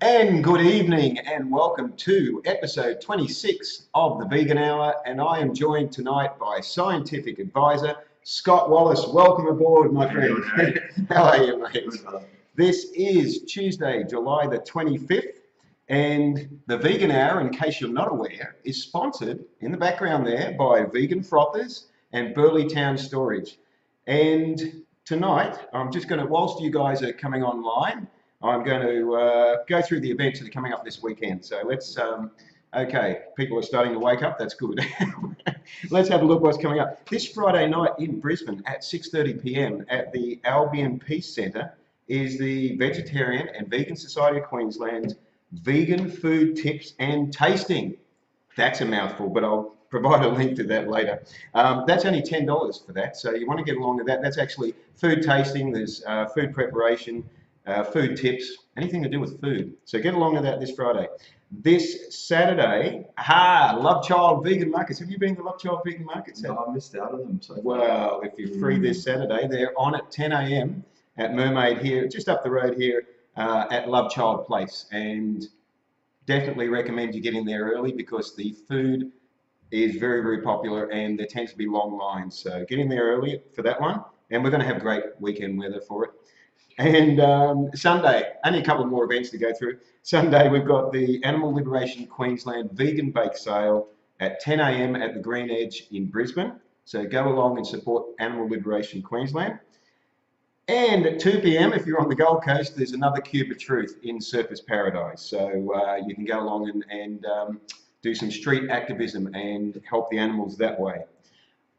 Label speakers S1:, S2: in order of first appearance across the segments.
S1: And good evening, and welcome to episode 26 of the Vegan Hour. And I am joined tonight by scientific advisor Scott Wallace. Welcome aboard, my friend. How are you, mate? This is Tuesday, July the 25th, and the Vegan Hour, in case you're not aware, is sponsored in the background there by Vegan Frothers and Burley Town Storage. And tonight, I'm just going to, whilst you guys are coming online, I'm going to go through the events that are coming up this weekend. So let's, okay, people are starting to wake up. That's good. Let's have a look what's coming up. This Friday night in Brisbane at 6:30 p.m. at the Albion Peace Centre is the Vegetarian and Vegan Society of Queensland Vegan Food Tips and Tasting. That's a mouthful, but I'll provide a link to that later. That's only $10 for that, so you want to get along to that. That's actually food tasting, there's food preparation, food tips, anything to do with food. So get along to that this Friday. This Saturday, Love Child Vegan Markets. Have you been to Love Child Vegan Markets?
S2: No, I missed out on them. So
S1: well, if you're free this Saturday, they're on at 10 a.m. at Mermaid here, just up the road here at Love Child Place. And definitely recommend you get in there early because the food is very, very popular and there tends to be long lines. So get in there early for that one. And we're going to have great weekend weather for it. And Sunday, only a couple of more events to go through. Sunday, we've got the Animal Liberation Queensland Vegan Bake Sale at 10 a.m. at the Green Edge in Brisbane. So go along and support Animal Liberation Queensland. And at 2 p.m, if you're on the Gold Coast, there's another Cube of Truth in Surfers Paradise. So you can go along and do some street activism and help the animals that way.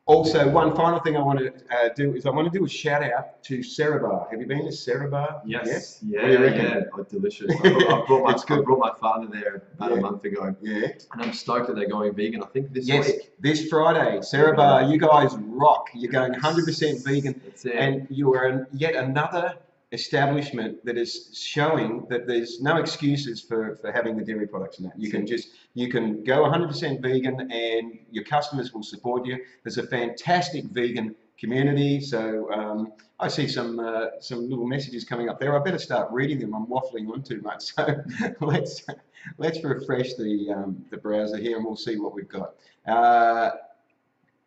S1: Also, one final thing I want to do is I want to do a shout out to Cerebar. Have you been to Cerebar?
S2: yes,
S1: What do you reckon?
S2: yeah, oh, delicious. I brought my father there about a month ago,
S1: Yeah.
S2: and I'm stoked that they're going vegan. I think this
S1: Yes,
S2: week.
S1: this Friday, Cerebar, you guys rock. You're going 100% vegan,
S2: That's it.
S1: and you are yet another establishment that is showing that there's no excuses for having the dairy products in that. You can go 100% vegan and your customers will support you. There's a fantastic vegan community. So I see some little messages coming up there. I better start reading them. I'm waffling on too much. So let's refresh the browser here and we'll see what we've got.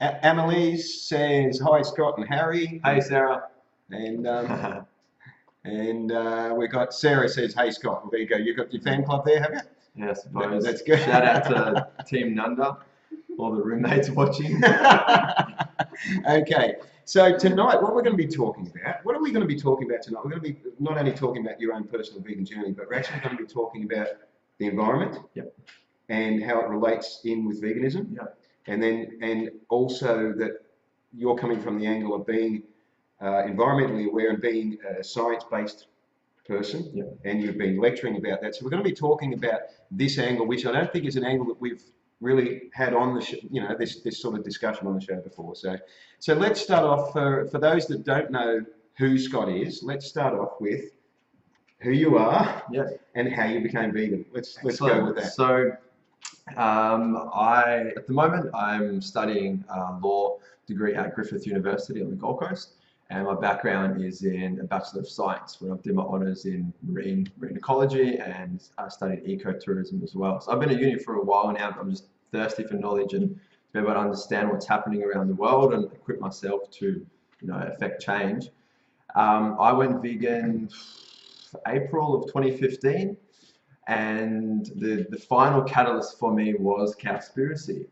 S1: Annalise says, hi, Scott and Harry.
S2: Hey, Sarah.
S1: And we've got Sarah says, hey, Scott. Well, there you go. You've got your fan club there, have you?
S2: Yeah, I suppose.
S1: That's good.
S2: Shout out to Team Nunda, all the roommates watching.
S1: Okay, so tonight, what we're going to be talking about, what are we going to be talking about tonight? We're going to be not only talking about your own personal vegan journey, but we're actually going to be talking about the environment.
S2: Yep.
S1: And how it relates in with veganism.
S2: Yep.
S1: And also that you're coming from the angle of being environmentally aware and being a science-based person,
S2: Yep.
S1: and you've been lecturing about that. So we're going to be talking about this angle, which I don't think is an angle that we've really had on the show, this sort of discussion on the show before. So let's start off, for those that don't know who Scott is, let's start off with who you are and how you became vegan. Let's go with that.
S2: So at the moment, I'm studying law degree at Griffith University on the Gold Coast. And my background is in a Bachelor of Science, where I did my honours in marine ecology, and I studied ecotourism as well. So I've been at uni for a while now, but I'm just thirsty for knowledge and to be able to understand what's happening around the world and equip myself to, affect change. I went vegan April of 2015, and the final catalyst for me was Cowspiracy.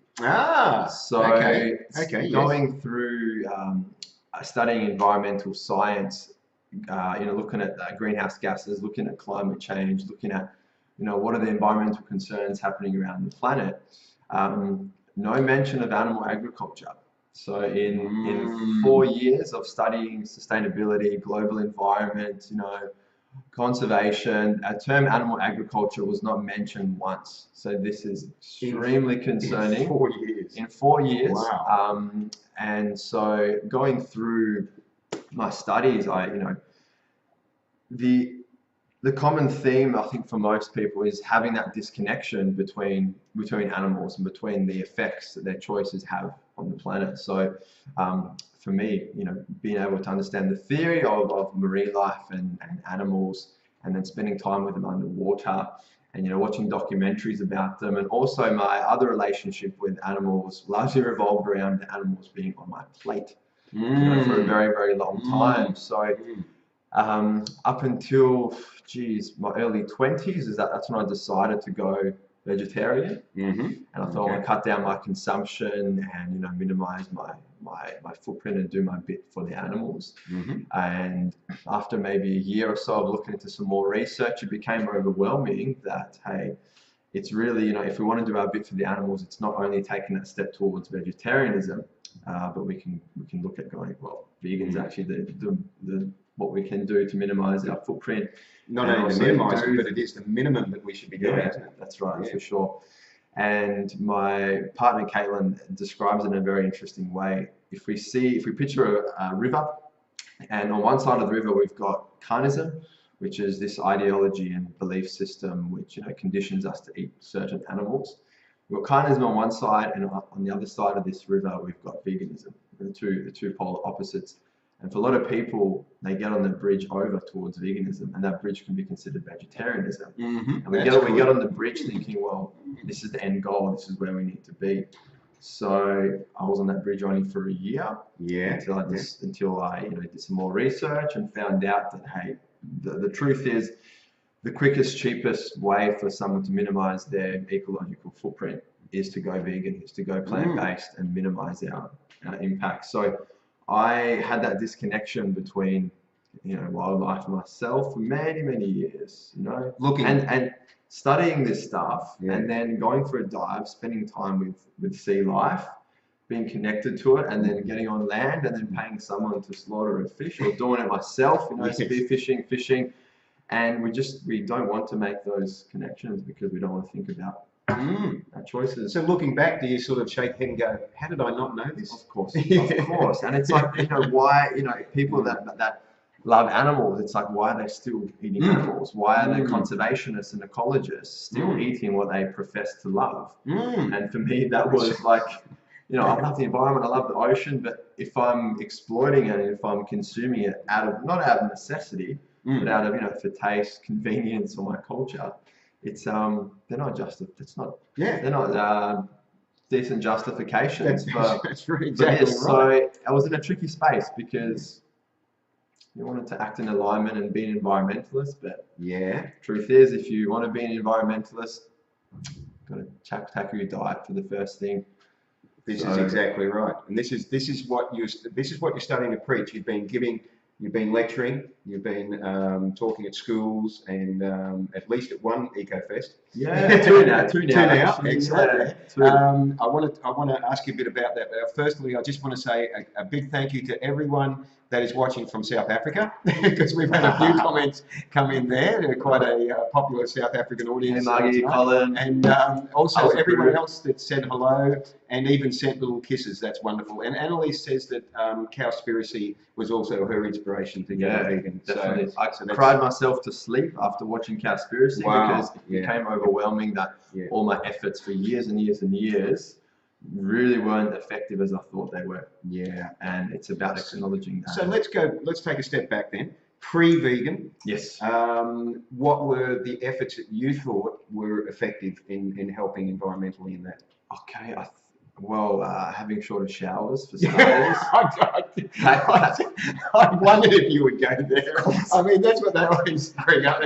S1: Okay,
S2: going through studying environmental science, looking at greenhouse gases, looking at climate change, looking at, what are the environmental concerns happening around the planet. No mention of animal agriculture. So in 4 years of studying sustainability, global environment, conservation, a term animal agriculture was not mentioned once. So this is extremely concerning.
S1: In 4 years.
S2: In 4 years.
S1: Wow.
S2: And so going through my studies, the common theme I think for most people is having that disconnection between animals and between the effects that their choices have on the planet. So for me, being able to understand the theory of marine life and animals and then spending time with them underwater, and watching documentaries about them. And also my other relationship with animals largely revolved around the animals being on my plate for a very, very long time. So up until my early 20s, that's when I decided to go vegetarian. And I thought I want to cut down my consumption and minimize my footprint and do my bit for the animals. And after maybe a year or so of looking into some more research, it became overwhelming that, hey, it's really, if we want to do our bit for the animals, it's not only taking that step towards vegetarianism, but we can look at going, well, vegan's actually the what we can do to minimize our footprint.
S1: Not only to minimize it, but it is the minimum that we should be doing, isn't it?
S2: That's right, for sure. And my partner Caitlin describes it in a very interesting way. If we picture a river, and on one side of the river we've got carnism, which is this ideology and belief system which conditions us to eat certain animals. We've got carnism on one side, and on the other side of this river we've got veganism. The two polar opposites. And for a lot of people, they get on the bridge over towards veganism, and that bridge can be considered vegetarianism. And we get on the bridge thinking, well, this is the end goal, this is where we need to be. So I was on that bridge only for a year, until I did some more research and found out that, hey, the truth is the quickest, cheapest way for someone to minimize their ecological footprint is to go vegan, is to go plant-based and minimize our impact. So I had that disconnection between, wildlife and myself for many, many years, looking and studying this stuff, and then going for a dive, spending time with sea life, being connected to it, and then getting on land, and then paying someone to slaughter a fish, or doing it myself, spear fishing, and we don't want to make those connections because we don't want to think about our choices.
S1: So looking back, do you sort of shake your head and go, how did I not know this?
S2: Of course. And it's like, why, people that love animals, it's like, why are they still eating animals? Why are they conservationists and ecologists still eating what they profess to love? And for me, that was like, I love the environment, I love the ocean, but if I'm exploiting it and if I'm consuming it not out of necessity, but out of, for taste, convenience, or my culture, it's they're not decent justifications.
S1: That's right, exactly right.
S2: So I was in a tricky space because you wanted to act in alignment and be an environmentalist, but truth is, if you want to be an environmentalist, you've got to tackle your diet for the first thing.
S1: This is exactly right, and this is what you're starting to preach. You've been lecturing, you've been talking at schools, and at least at one EcoFest.
S2: Two now.
S1: Excellent. I want to ask you a bit about that. Firstly, I just want to say a big thank you to everyone that is watching from South Africa, because we've had a few comments come in there. They're quite a popular South African audience.
S2: Hey, Maggie, Colin.
S1: And also everyone else that said hello and even sent little kisses. That's wonderful. And Annalise says that Cowspiracy was also her inspiration to go vegan.
S2: Definitely. I cried myself to sleep after watching Cowspiracy because it became overwhelming that all my efforts for years and years and years really weren't effective as I thought they were. And it's about acknowledging that.
S1: So let's take a step back then. Pre-vegan.
S2: Yes.
S1: What were the efforts that you thought were effective in helping environmentally in that?
S2: Okay, having shorter showers for starters.
S1: I wondered if you would go there. I mean, that's what they always bring up. What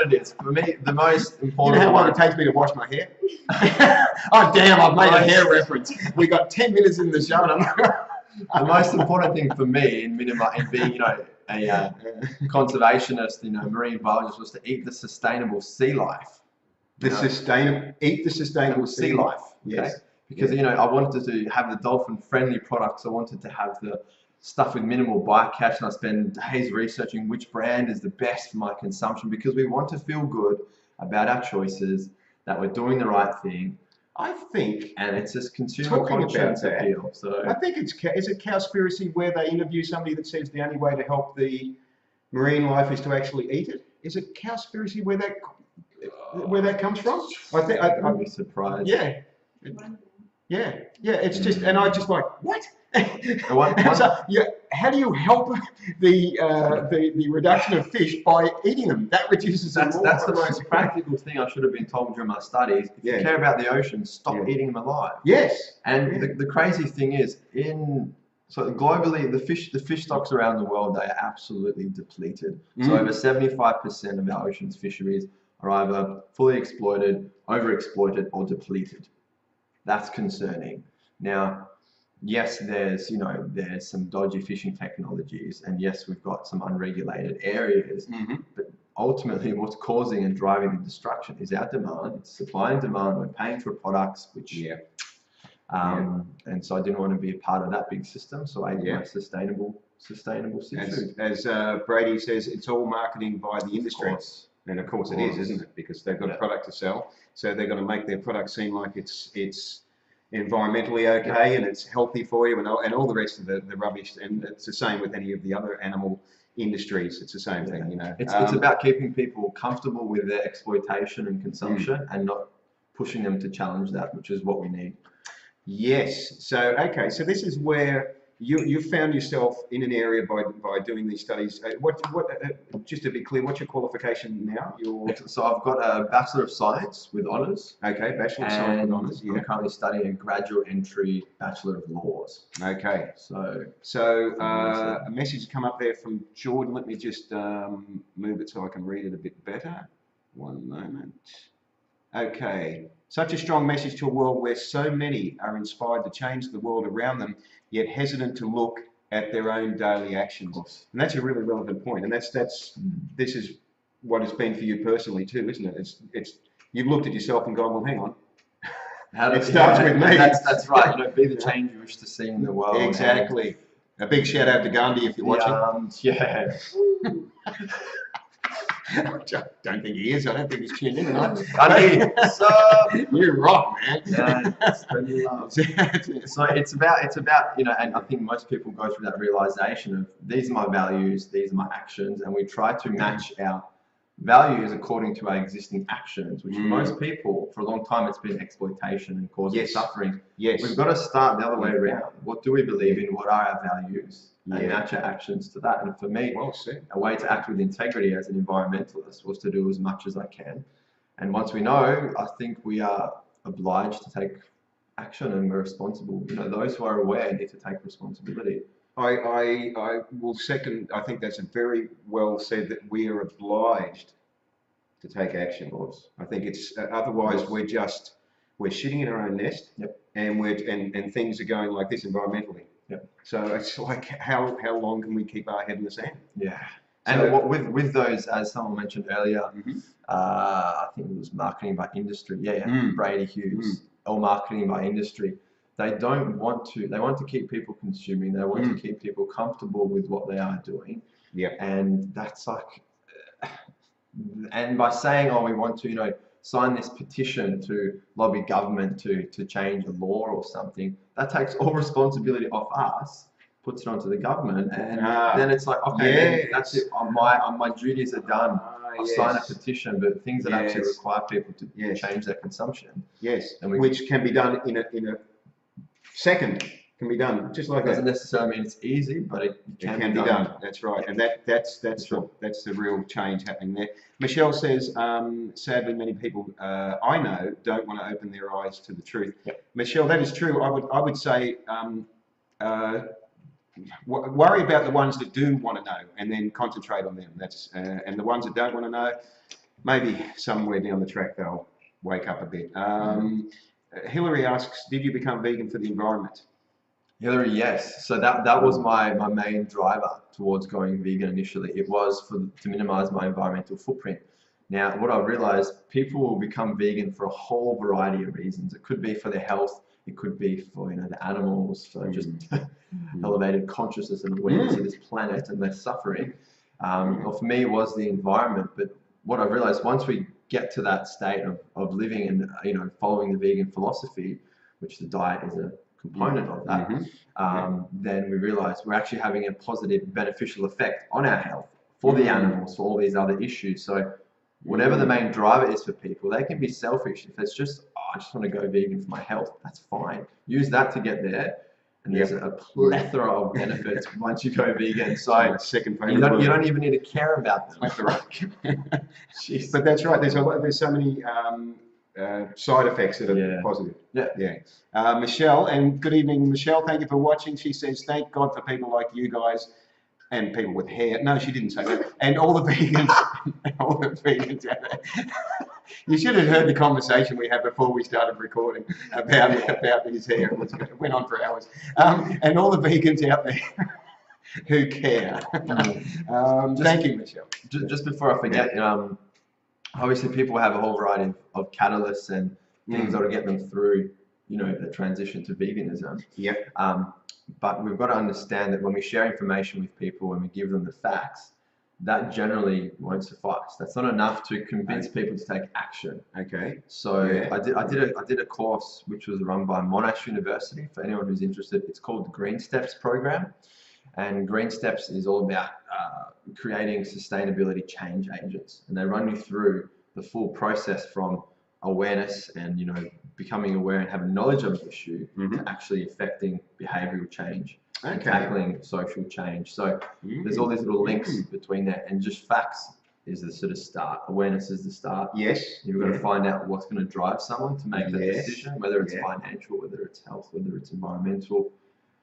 S2: it is. For me, the most important
S1: how long it takes me to wash my hair? Oh, damn, I've made a hair reference. We got 10 minutes in the show.
S2: The most important thing for me in being, a conservationist, marine biologist, was to eat the sustainable sea life.
S1: Eat the sustainable sea life.
S2: Yes. Because I wanted to have the dolphin-friendly products. I wanted to have the stuff with minimal bycatch, and I spend days researching which brand is the best for my consumption, because we want to feel good about our choices, that we're doing the right thing.
S1: I think,
S2: and it's just consumer conscience appeal. So
S1: I think is it Cowspiracy where they interview somebody that says the only way to help the marine life is to actually eat it? Is it Cowspiracy where that comes from? I'd
S2: be surprised.
S1: Yeah. It's just, and I just like, what? So, how do you help the reduction of fish by eating them? That reduces them more.
S2: That's the most practical thing I should have been told during my studies. If you care about the ocean, stop eating them alive.
S1: Yes.
S2: And the crazy thing is, so globally, the fish stocks around the world, they are absolutely depleted. So over 75% of our ocean's fisheries are either fully exploited, overexploited, or depleted. That's concerning. Now, yes, there's some dodgy fishing technologies, and yes, we've got some unregulated areas, but ultimately what's causing and driving the destruction is our demand. It's supply and demand. We're paying for products, which and so I didn't want to be a part of that big system, so I ate my sustainable seafood.
S1: As Brady says, it's all marketing by the industry. And of course it is, isn't it? Because they've got a product to sell, so they're going to make their product seem like it's environmentally okay and it's healthy for you and all the rest of the rubbish. And it's the same with any of the other animal industries. It's the same thing, you know.
S2: It's about keeping people comfortable with their exploitation and consumption and not pushing them to challenge that, which is what we need.
S1: Yes. So okay. So this is where you found yourself in an area by doing these studies. Just to be clear, what's your qualification now?
S2: So I've got a Bachelor of Science with honours.
S1: Okay, Bachelor of Science with honours.
S2: I'm currently studying a graduate entry Bachelor of Laws.
S1: Okay. So a message has come up there from Jordan. Let me just move it so I can read it a bit better. One moment. Okay. Such a strong message to a world where so many are inspired to change the world around them, yet hesitant to look at their own daily actions. And that's a really relevant point. And this is what it's been for you personally too, isn't it? It's you've looked at yourself and gone, well, hang on. It starts with me.
S2: That's right. Be the change you wish to see in the world.
S1: Exactly. A big shout out to Gandhi if you're watching.
S2: Yeah.
S1: I don't think he is. I don't think he's tuned in.
S2: You're
S1: rock, man.
S2: So it's about and I think most people go through that realization of these are my values, these are my actions, and we try to match our values according to our existing actions, which for most people, for a long time, it's been exploitation and causing suffering.
S1: Yes.
S2: We've got to start the other way around. What do we believe in? What are our values? And match our actions to that. And for me, a way to act with integrity as an environmentalist was to do as much as I can. And once we know, I think we are obliged to take action and we're responsible. Those who are aware need to take responsibility.
S1: I will second. I think that's a very well said, that we are obliged to take action. I think it's otherwise we're shitting in our own nest, and things are going like this environmentally. So it's like how long can we keep our head in the sand?
S2: Yeah. And with those, as someone mentioned earlier, I think it was marketing by industry. Brady Hughes, or marketing by industry. They want to keep people consuming. They want to keep people comfortable with what they are doing. And that's like, and by saying, we want to, sign this petition to lobby government to change a law or something, that takes all responsibility off us, puts it onto the government, and then it's like, okay, that's it. My duties are done. I'll sign a petition, but things that actually require people to change their consumption.
S1: Which can be done in a second. Can be done just like that.
S2: Doesn't necessarily mean it's easy, but it can be done.
S1: That's right, and that's the real change happening there. Michelle says, sadly, many people I know don't want to open their eyes to the truth. Michelle, that is true. I would say worry about the ones that do want to know, and then concentrate on them. That's and the ones that don't want to know, maybe somewhere down the track they'll wake up a bit. Hillary asks, did you become vegan for the environment?
S2: Hillary, yes. So that was my main driver towards going vegan initially. It was to minimize my environmental footprint. Now, what I realized, people will become vegan for a whole variety of reasons. It could be for their health. It could be for the animals, for just elevated consciousness and awareness of this planet and their suffering. Or for me, it was the environment. But what I realized, once we get to that state of living and following the vegan philosophy, which the diet is a component of that, then we realize we're actually having a positive, beneficial effect on our health, for the animals, for all these other issues. So whatever the main driver is for people, they can be selfish. If it's just, I just want to go vegan for my health, that's fine. Use that to get there. And there's a plethora of benefits once you go vegan. So
S1: second
S2: you don't even need to care about them.
S1: Plethora. But that's right. There's so many side effects that are positive. Yeah. Michelle, and good evening, Michelle. Thank you for watching. She says, thank God for people like you guys and people with hair. No, she didn't say that. And all the vegans, all the vegans out there. You should have heard the conversation we had before we started recording about his hair. It went on for hours. And all the vegans out there who care. Thank you, Michelle.
S2: Just before I forget, obviously people have a whole variety of catalysts and things that will get them through, the transition to veganism.
S1: Yep.
S2: But we've got to understand that when we share information with people, when we give them the facts, that generally won't suffice. That's not enough to convince people to take action.
S1: Okay.
S2: So I did a course which was run by Monash University. For anyone who's interested, it's called the Green Steps program, and Green Steps is all about creating sustainability change agents, and they run you through the full process from awareness and becoming aware and having knowledge of the issue to actually affecting behavioural change and tackling social change. So there's all these little links between that, and just facts is the sort of start. Awareness is the start.
S1: Yes.
S2: You've got to find out what's going to drive someone to make that decision, whether it's financial, whether it's health, whether it's environmental.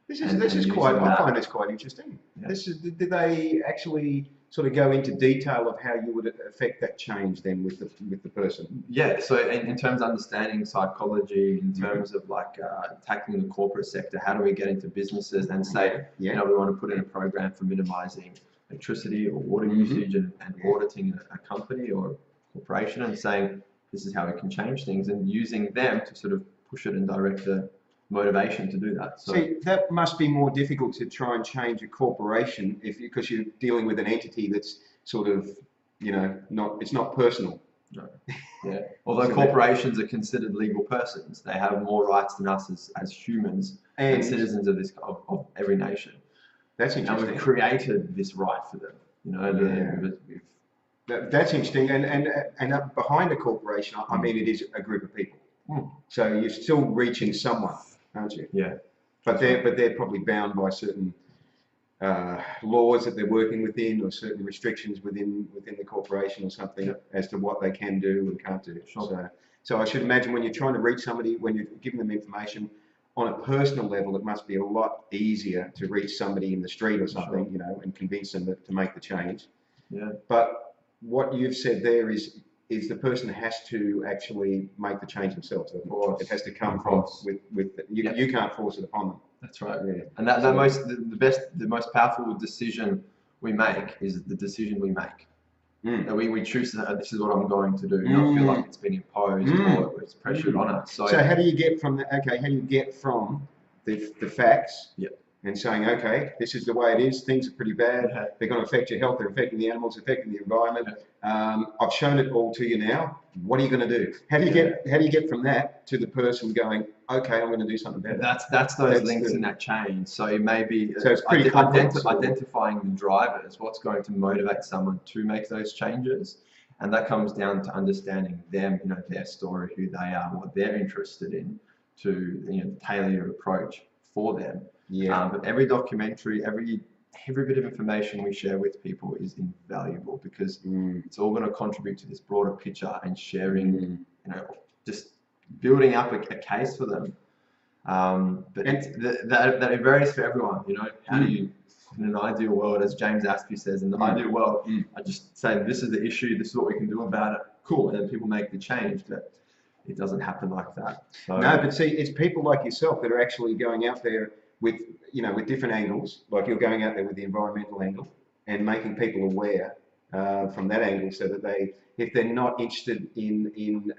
S1: This is quite. I find this quite interesting. Yeah. Did they actually sort of go into detail of how you would affect that change then with the person?
S2: Yeah. So in terms of understanding psychology, in terms of like tackling the corporate sector, how do we get into businesses and say, we want to put in a program for minimizing electricity or water usage and auditing a company or a corporation and saying this is how we can change things, and using them to sort of push it and direct the motivation to do that. So,
S1: see, that must be more difficult to try and change a corporation because you're dealing with an entity that's sort of, it's not personal.
S2: No. Yeah. Although corporations are considered legal persons, they have more rights than us as humans and citizens of every nation.
S1: That's interesting.
S2: And we've created this right for them.
S1: That's interesting. And behind a corporation, I mean, it is a group of people. So you're still reaching someone, aren't you?
S2: Yeah.
S1: But they're probably bound by certain laws that they're working within, or certain restrictions within the corporation or something as to what they can do and can't do. Sure. So I should imagine when you're trying to reach somebody, when you're giving them information on a personal level, it must be a lot easier to reach somebody in the street or something, and convince them to make the change.
S2: Yeah.
S1: But what you've said there is the person has to actually make the change themselves. It has to come from you can't force it upon them.
S2: That's right. Yeah. And the most powerful decision we make is the decision we make. That we choose this is what I'm going to do, not feel like it's been imposed or it's pressured on us.
S1: So how do you get from the facts and saying, okay, this is the way it is, things are pretty bad, they're going to affect your health, they're affecting the animals, affecting the environment. I've shown it all to you now. What are you going to do? How do you get from that to the person going, okay, I'm going to do something better?
S2: That's those links in that chain. So it may be identifying the drivers, what's going to motivate someone to make those changes, and that comes down to understanding them, their story, who they are, what they're interested in, to tailor your approach for them. Yeah. But every documentary, every bit of information we share with people is invaluable, because it's all going to contribute to this broader picture and sharing, just building up a case for them. But that it varies for everyone. How do you, in an ideal world, as James Aspey says, in the ideal world, I just say this is the issue, this is what we can do about it. Cool, and then people make the change. But it doesn't happen like that. So,
S1: no, but see, it's people like yourself that are actually going out there with different angles, like you're going out there with the environmental angle and making people aware from that angle, so that if they're not interested in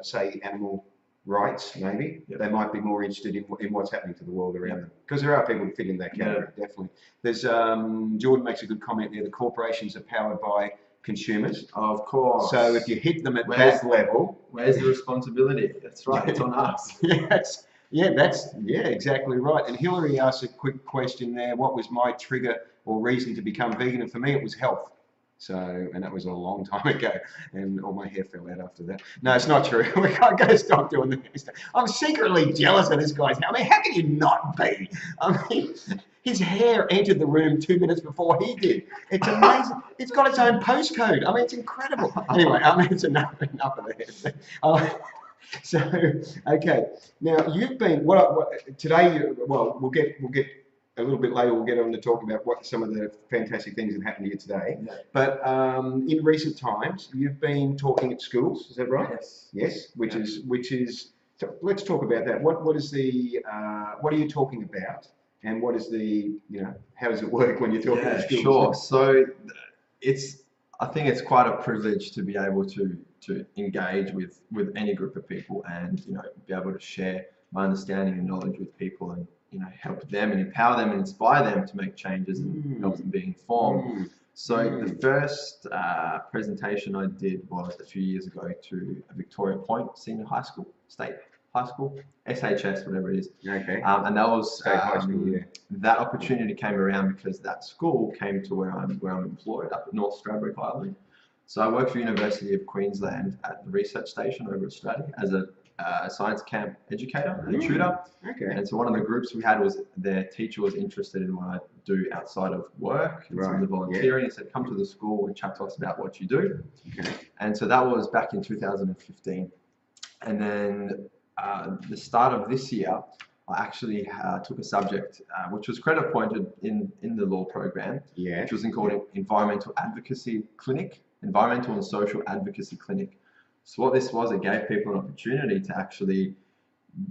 S1: say animal rights, maybe they might be more interested in what's happening to the world around them, because there are people who fit in that category. Definitely. There's Jordan makes a good comment there. The corporations are powered by consumers,
S2: of course.
S1: So if you hit them at that level,
S2: where's the responsibility? That's right. It's on us.
S1: Yes. Yeah, exactly right. And Hillary asked a quick question there. What was my trigger or reason to become vegan? And for me, it was health. So, and that was a long time ago, and all my hair fell out after that. No, it's not true. We can't go stop doing that. I'm secretly jealous of this guy's hair. I mean, how can you not be? I mean, his hair entered the room 2 minutes before he did. It's amazing. It's got its own postcode. I mean, it's incredible. Anyway, I mean, it's enough of that. So, okay. Now you've been today. Well, we'll get a little bit later. We'll get on to talk about what some of the fantastic things that happened to you today.
S2: Yeah.
S1: But in recent times, you've been talking at schools. Is that right?
S2: Yes.
S1: Yes. Which is. So let's talk about that. What is the what are you talking about? And what is the, how does it work when you're talking to schools?
S2: Sure. So I think it's quite a privilege to be able to engage with any group of people and, be able to share my understanding and knowledge with people and, help them and empower them and inspire them to make changes and help them be informed. So the first presentation I did was a few years ago to Victoria Point Senior High School, State High School, SHS, whatever it is.
S1: Okay.
S2: And that was
S1: State High School, yeah.
S2: That opportunity came around because that school came to where I'm employed up at North Stradbroke Island. So I work for University of Queensland at the research station over at Stradbroke as a science camp educator and a tutor.
S1: Okay.
S2: And so one of the groups we had was their teacher was interested in what I do outside of work and some of the volunteering. He said, come to the school and chat to us about what you do.
S1: Okay.
S2: And so that was back in 2015. And then the start of this year, I actually took a subject which was credit pointed in the law program, which was called Environmental Advocacy Clinic, Environmental and Social Advocacy Clinic. So what this was, it gave people an opportunity to actually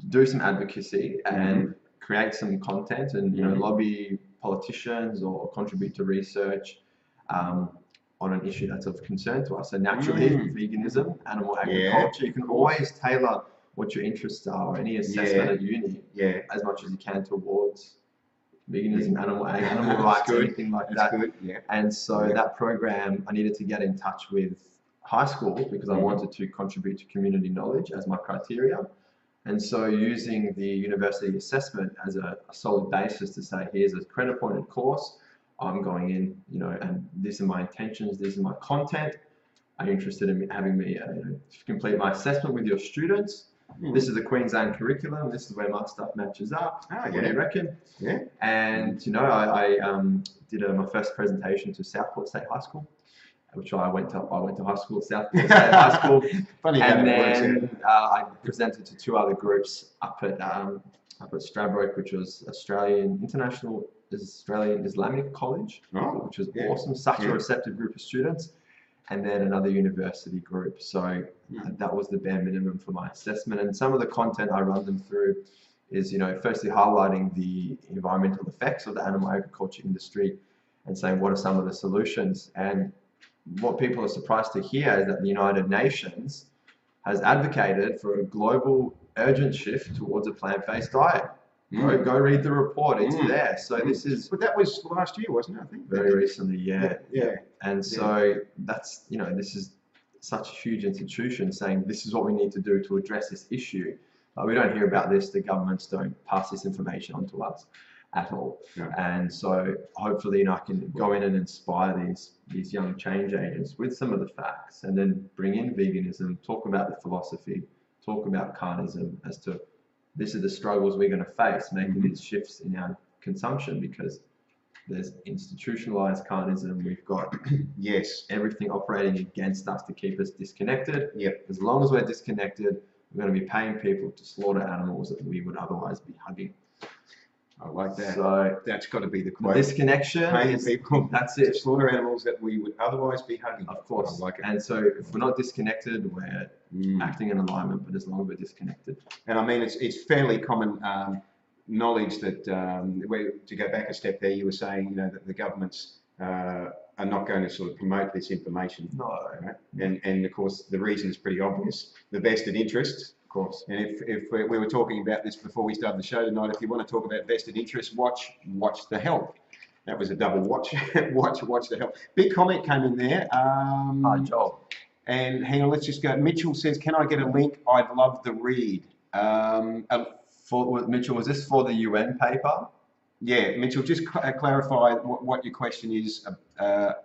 S2: do some advocacy and create some content and lobby politicians or contribute to research on an issue that's of concern to us. So naturally, veganism, animal agriculture, you can always tailor what your interests are or any assessment at uni as much as you can towards veganism, animal rights, anything like that.
S1: Good. Yeah.
S2: And so that program, I needed to get in touch with high schools because I wanted to contribute to community knowledge as my criteria. And so using the university assessment as a solid basis to say, here's a credit pointed course, I'm going in, and these are my intentions, these are my content. Are you interested in having me complete my assessment with your students? This is the Queensland curriculum. This is where my stuff matches up. What do you reckon?
S1: Yeah.
S2: And I did my first presentation to Southport State High School, which I went to high school at Southport State High School.
S1: Funny
S2: and then I presented to two other groups up at Stradbroke, which was Australian Islamic College, which was awesome. Such a receptive group of students. And then another university group. So that was the bare minimum for my assessment. And some of the content I run them through is, firstly highlighting the environmental effects of the animal agriculture industry and saying what are some of the solutions. And what people are surprised to hear is that the United Nations has advocated for a global urgent shift towards a plant-based diet. Go read the report, it's there. So this is...
S1: But that was last year, wasn't it, I think?
S2: Very recently, yeah. And so
S1: Yeah.
S2: that's, this is such a huge institution saying this is what we need to do to address this issue. We don't hear about this, the governments don't pass this information on to us at all.
S1: No.
S2: And so hopefully, I can go in and inspire these young change agents with some of the facts and then bring in veganism, talk about the philosophy, talk about carnism as to this is the struggles we're going to face making these shifts in our consumption because there's institutionalized carnism. We've got everything operating against us to keep us disconnected. As long as we're disconnected, we're going to be paying people to slaughter animals that we would otherwise be hugging.
S1: I like that.
S2: So
S1: that's got to be the quote.
S2: Disconnection.
S1: Paying people
S2: that's it.
S1: to slaughter animals that we would otherwise be hugging.
S2: Of course.
S1: I like it.
S2: And so if we're not disconnected, we're acting in alignment, but as long as we're disconnected.
S1: And I mean, it's fairly common knowledge that, to go back a step there, you were saying, that the governments are not going to sort of promote this information.
S2: No.
S1: Right? And of course, the reason is pretty obvious. The vested interests. Of course. And if we were talking about this before we started the show tonight, if you want to talk about vested interests, watch the health. That was a double watch. watch the health. Big comment came in there.
S2: Hard job.
S1: And hang on, let's just go. Mitchell says, "Can I get a link? I'd love the read."
S2: For Mitchell, was this for the UN paper?
S1: Yeah, Mitchell, just clarify what your question is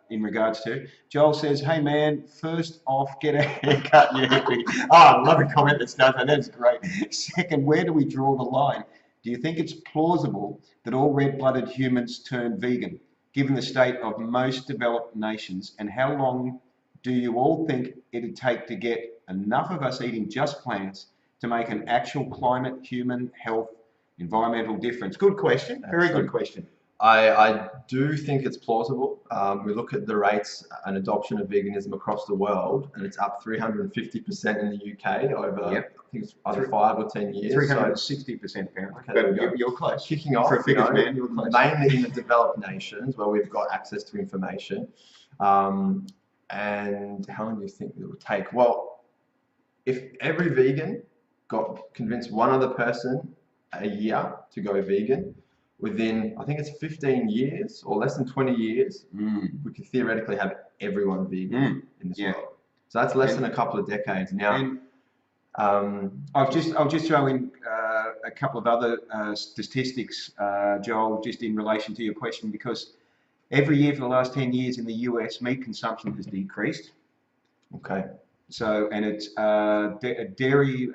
S1: in regards to. Joel says, hey man, first off, get a haircut. Yeah, oh, I love a comment that's done that. That's great. Second, where do we draw the line? Do you think it's plausible that all red-blooded humans turn vegan, given the state of most developed nations? And how long do you all think it'd take to get enough of us eating just plants to make an actual climate, human health, environmental difference? Good question. Very good question.
S2: I do think it's plausible. We look at the rates and adoption of veganism across the world, and it's up 350% in the UK over, I think it's either 5 or 10 years.
S1: 360% apparently. Okay, but you're close.
S2: Kicking off,
S1: for a figures man, you're close.
S2: Mainly in the developed nations where we've got access to information. And how long do you think it would take? Well, if every vegan got convinced one other person a year to go vegan, within, I think it's 15 years or less than 20 years, we could theoretically have everyone vegan in this world. So that's less than a couple of decades now.
S1: I'll just throw in a couple of other statistics, Joel, just in relation to your question, because every year for the last 10 years in the US, meat consumption has decreased.
S2: Okay.
S1: So, and it's dairy,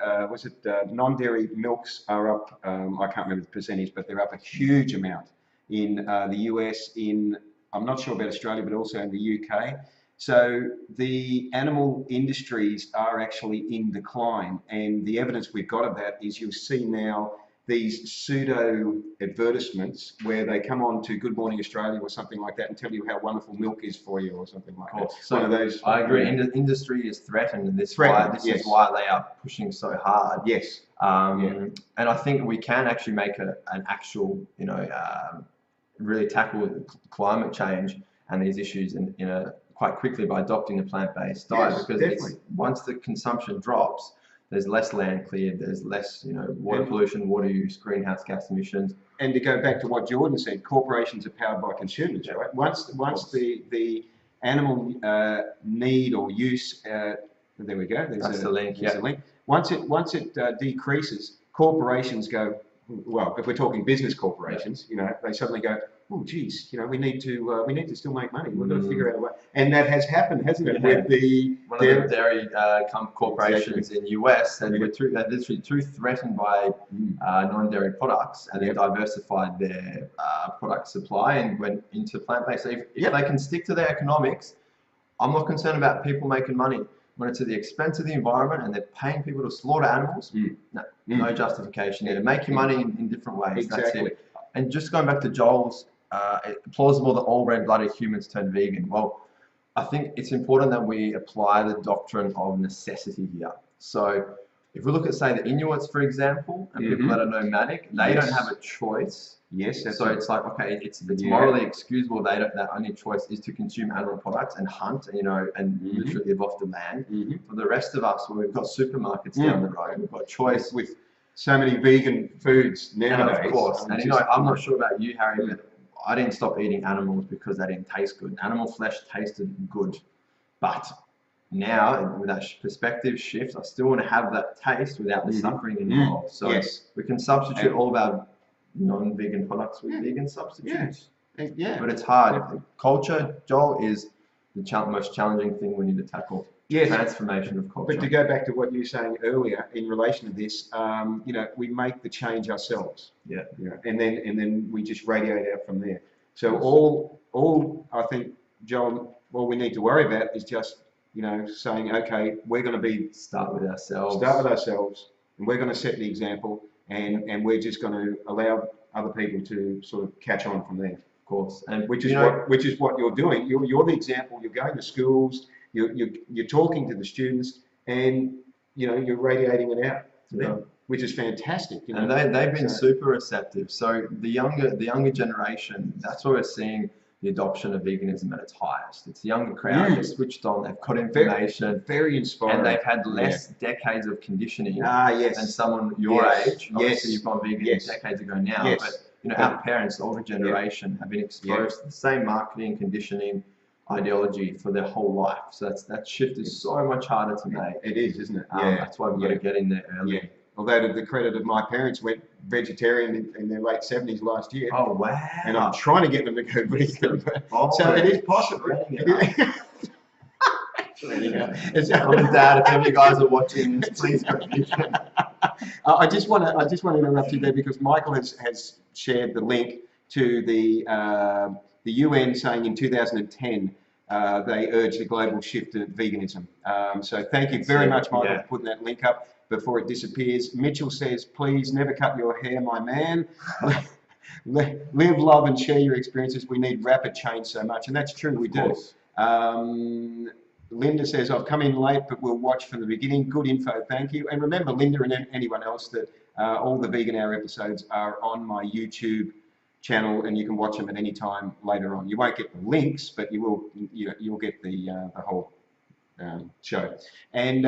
S1: non-dairy milks are up, I can't remember the percentage, but they're up a huge amount in the US, I'm not sure about Australia, but also in the UK. So the animal industries are actually in decline. And the evidence we've got of that is you'll see now these pseudo advertisements where they come on to Good Morning Australia or something like that and tell you how wonderful milk is for you or something like that.
S2: So
S1: one of those.
S2: I agree. Industry is threatened, and this is why they are pushing so hard.
S1: Yes.
S2: And I think we can actually make an actual, really tackle climate change and these issues quite quickly by adopting a plant-based diet, because once the consumption drops, there's less land cleared, there's less, water pollution, water use, greenhouse gas emissions.
S1: And to go back to what Jordan said, corporations are powered by consumers, right? Once the animal need or use, there we go.
S2: That's the link. There's
S1: a link. Once it decreases, corporations go, well, if we're talking business corporations, they suddenly go, oh, geez, we need to still make money. We've got to figure out a way, and that has happened, hasn't it? With
S2: one of the dairy corporations in US, and they're literally too threatened by non-dairy products, and they diversified their product supply and went into plant-based. If they can stick to their economics, I'm not concerned about people making money. When it's at the expense of the environment and they're paying people to slaughter animals, no justification there. Make your money in different ways.
S1: Exactly.
S2: That's it. And just going back to Joel's, plausible that all red-blooded humans turn vegan. Well, I think it's important that we apply the doctrine of necessity here. So if we look at, say, the Inuits, for example, and people that are nomadic, they don't have a choice.
S1: Yes.
S2: So it's like, okay, it's morally excusable. Their only choice is to consume animal products and hunt, and literally live off the land. For the rest of us, when we've got supermarkets down the road, we've got choice
S1: with so many vegan foods nowadays.
S2: And of course, and I'm not sure about you, Harry, but I didn't stop eating animals because they didn't taste good. Animal flesh tasted good, but now with that perspective shift, I still want to have that taste without the suffering involved. So we can substitute all of our non-vegan products with vegan substitutes.
S1: Yeah.
S2: But it's hard. Culture, Joel, is the most challenging thing we need to tackle.
S1: Yes.
S2: Transformation of culture.
S1: But to go back to what you were saying earlier in relation to this, we make the change ourselves.
S2: Yeah.
S1: And then we just radiate out from there. So all I think, Joel, all we need to worry about is just saying, okay, we're going to
S2: start with ourselves,
S1: and we're going to set the example, and we're just going to allow other people to sort of catch on from there.
S2: Of course, and
S1: which is what you're doing. You're the example. You're going to schools. You're talking to the students, and you're radiating it out to them, which is fantastic.
S2: And they've been super receptive. So the younger generation, that's where we're seeing the adoption of veganism at its highest. It's the younger crowd. They're switched on. They've got information.
S1: Very inspiring.
S2: And they've had less decades of conditioning
S1: than
S2: someone your age. Obviously, you've gone vegan decades ago now, but our parents, the older generation, have been exposed to the same marketing, conditioning, ideology for their whole life. So that shift is so much harder to make.
S1: It is, isn't it?
S2: That's why we've got to get in there early.
S1: Although to the credit of my parents, went vegetarian in their late 70s last year.
S2: Oh, wow.
S1: And I'm trying to get them to go vegan. So it is possible.
S2: Mum and Dad, if any of you guys are watching this, please go vegan.
S1: I just want to interrupt you there because Michael has shared the link to the UN saying in 2010 they urged a global shift to veganism. So thank you very much, Michael, for putting that link up before it disappears. Mitchell says, please never cut your hair, my man. Live, love, and share your experiences. We need rapid change so much, and that's true. We do. Linda says, I've come in late, but we'll watch from the beginning. Good info, thank you. And remember, Linda and anyone else, that all the Vegan Hour episodes are on my YouTube channel, and you can watch them at any time later on. You won't get the links, but you'll get the whole show. And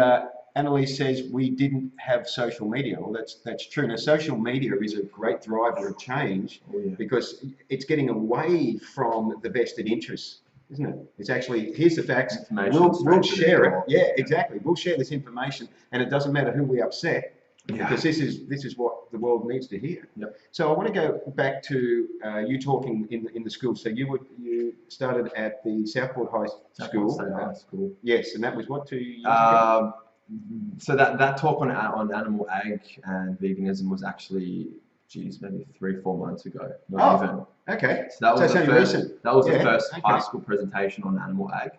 S1: Annalise says we didn't have social media. Well, that's true. Now, social media is a great driver of change because it's getting away from the vested interests, isn't it? It's actually, here's the facts. We'll share it. Yeah, exactly. We'll share this information, and it doesn't matter who we upset because this is what the world needs to hear.
S2: Yep.
S1: So I want to go back to you talking in the school. So you started at the Southport High School. Yes, and that was what, 2 years ago?
S2: So that talk on animal ag and veganism was actually, maybe 3-4 months ago. Not even.
S1: Okay.
S2: So that was the first
S1: okay.
S2: high school presentation on animal ag,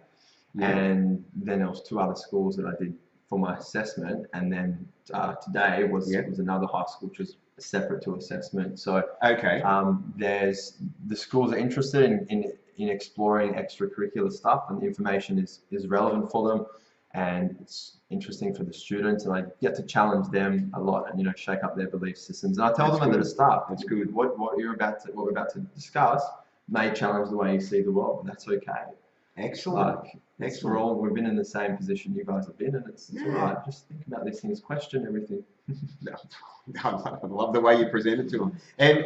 S2: and then there was 2 other schools that I did for my assessment, and then today was another high school which was separate to assessment. So there's the schools are interested in exploring extracurricular stuff, and the information is relevant for them, and it's interesting for the students, and I get to challenge them a lot and shake up their belief systems. And I tell them at the start, it's good. What we're about to discuss may challenge the way you see the world, and that's okay.
S1: Excellent.
S2: Excellent. We've been in the same position you guys have been, and it's all right. Just think about these things, question everything.
S1: I love the way you present it to them, and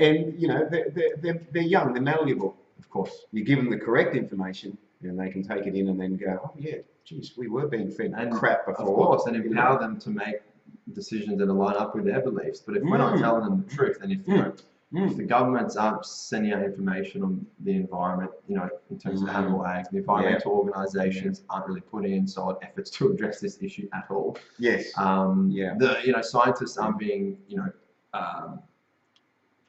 S1: they're young, they're malleable. Of course, you give them the correct information, and they can take it in and then go, oh yeah, geez, we were being fed crap before.
S2: Of course, and empower them to make decisions that align up with their beliefs. But if we're not telling them the truth, then if the governments aren't sending out information on the environment, in terms of animal ag, the environmental organisations aren't really putting in solid efforts to address this issue at all.
S1: Yes.
S2: The scientists aren't being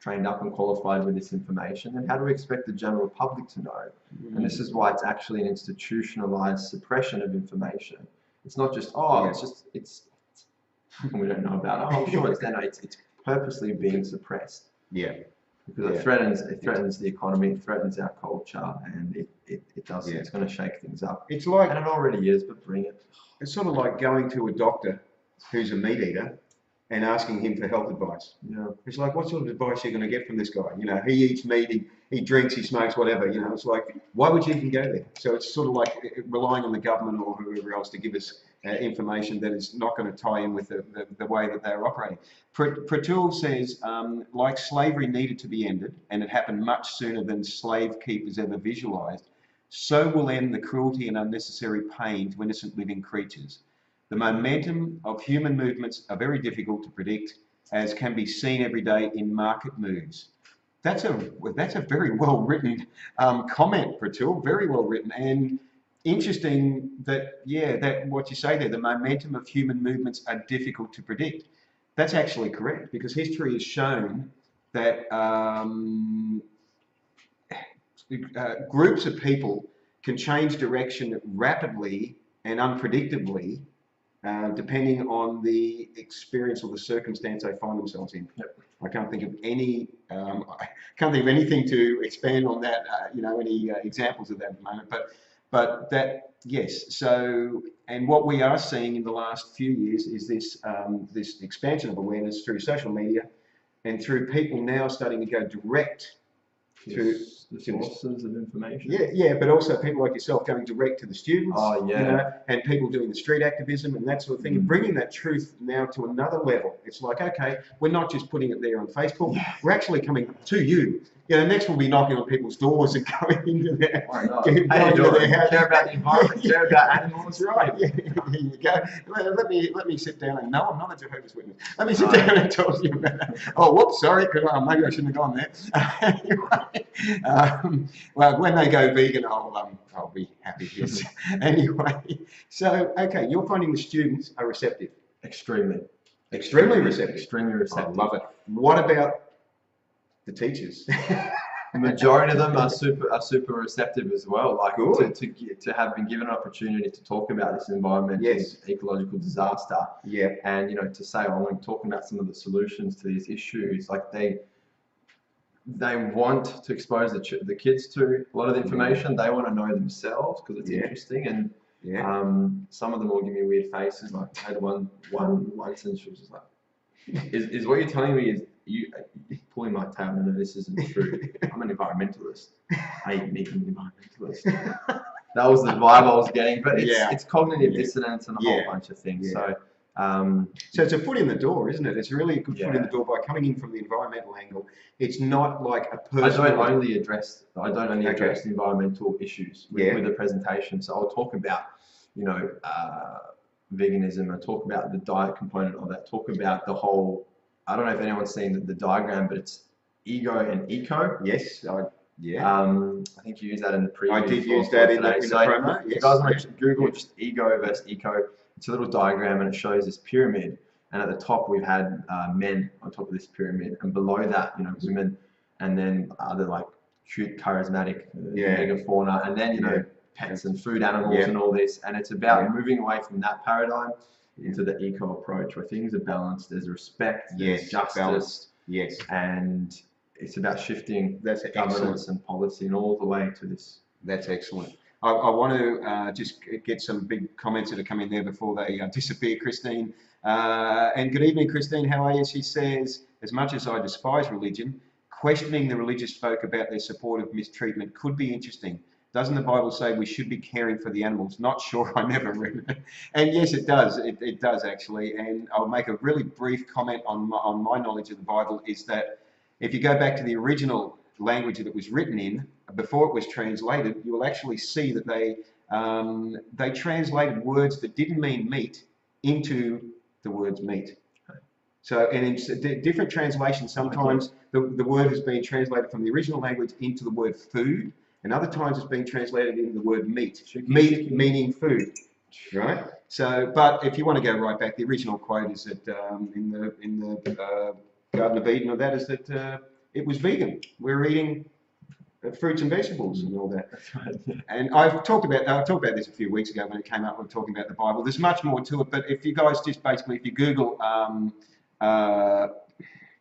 S2: trained up and qualified with this information, then how do we expect the general public to know? And this is why it's actually an institutionalized suppression of information. It's not just it's we don't know about it. I'm sure it's there. It's purposely being suppressed.
S1: Yeah.
S2: Because it threatens the economy, it threatens our culture, and it does. It's going to shake things up.
S1: It's like,
S2: and it already is, but bring it.
S1: It's sort of like going to a doctor who's a meat eater and asking him for health advice. It's like, what sort of advice are you going to get from this guy? He eats meat, he drinks, he smokes, whatever. It's like, why would you even go there? So it's sort of like relying on the government or whoever else to give us information that is not going to tie in with the way that they're operating. Pratul says, like slavery needed to be ended, and it happened much sooner than slave keepers ever visualized, so will end the cruelty and unnecessary pain to innocent living creatures. The momentum of human movements are very difficult to predict, as can be seen every day in market moves. That's a very well written comment, Pratul. Very well written, and interesting that what you say there. The momentum of human movements are difficult to predict. That's actually correct, because history has shown that groups of people can change direction rapidly and unpredictably, depending on the experience or the circumstance they find themselves in. I can't think of anything to expand on that. Any examples of that at the moment. But that, yes. So, and what we are seeing in the last few years is this expansion of awareness through social media and through people now starting to go direct to
S2: the sources of information.
S1: Yeah, but also people like yourself going direct to the students,
S2: Oh, yeah.
S1: and people doing the street activism and that sort of thing, and bringing that truth now to another level. It's like, okay, we're not just putting it there on Facebook, we're actually coming to you. Next we'll be knocking on people's doors and going into their,
S2: Why not?
S1: going into their house.
S2: Care about the environment, care about animals, right?
S1: Yeah, there you go. Let me sit down and no, I'm not a Jehovah's Witness. Let me sit down and talk to you about that. Oh, whoops, sorry, maybe I shouldn't have gone there. Anyway, well, when they go vegan, I'll be happy. Yes. Anyway, so okay, you're finding the students are receptive.
S2: Extremely
S1: Receptive.
S2: Extremely receptive.
S1: I love it. What about the teachers?
S2: The majority of them are super receptive as well. Like
S1: Good.
S2: to have been given an opportunity to talk about this environmental ecological disaster.
S1: Yeah.
S2: And to say, I want to talk about some of the solutions to these issues. Like they want to expose the kids to a lot of the information. They want to know themselves because it's interesting. And some of them will give me weird faces. Like I had one sentence which was like, is what you're telling me is you pulling my tail? No, this isn't true. I'm an environmentalist. I eat meat and environmentalist. That was the vibe I was getting. But it's cognitive dissonance and a whole bunch of things.
S1: Yeah.
S2: So
S1: it's a foot in the door, isn't it? It's really a good foot in the door by coming in from the environmental angle. It's not like a personal...
S2: I don't only address the environmental issues with the presentation. So I'll talk about, veganism. I talk about the diet component of that. Talk about the whole... I don't know if anyone's seen the diagram, but it's ego and eco.
S1: Yes, I
S2: think you used that in the preview.
S1: I did use that in the promo.
S2: If you guys want to Google just ego versus eco, it's a little diagram and it shows this pyramid. And at the top we've had men on top of this pyramid, and below that, women, and then other like cute, charismatic megafauna, and then pets and food animals and all this. And it's about moving away from that paradigm into the eco approach where things are balanced, there's respect, there's justice, and it's about shifting governance and policy and all the way to this.
S1: That's excellent. I want to just get some big comments that are coming there before they disappear, Christine. And good evening, Christine. How are you? She says, as much as I despise religion, questioning the religious folk about their support of mistreatment could be interesting. Doesn't the Bible say we should be caring for the animals? Not sure, I never read it. And yes, it does. It does actually. And I'll make a really brief comment on my knowledge of the Bible is that if you go back to the original language that it was written in, before it was translated, you will actually see that they translated words that didn't mean meat into the words meat. So, and in different translations, sometimes the word has been translated from the original language into the word food, and other times it's been translated into the word meat. Meat meaning food, right? So, but if you want to go right back, the original quote is that in the Garden of Eden, or that is that it was vegan. We're eating fruits and vegetables and all that. And I've talked about this a few weeks ago when it came up. We were talking about the Bible. There's much more to it, but if you guys just basically, if you Google,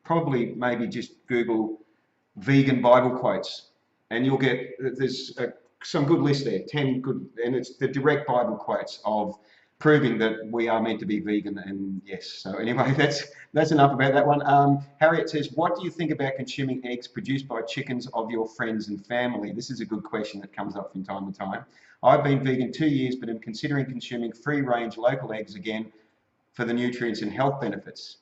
S1: probably maybe just Google vegan Bible quotes, and you'll get, there's some good lists there, 10 good, and it's the direct Bible quotes of proving that we are meant to be vegan. And yes, so anyway, that's enough about that one. Harriet says, what do you think about consuming eggs produced by chickens of your friends and family? This is a good question that comes up from time to time. I've been vegan 2 years, but am considering consuming free-range local eggs again for the nutrients and health benefits.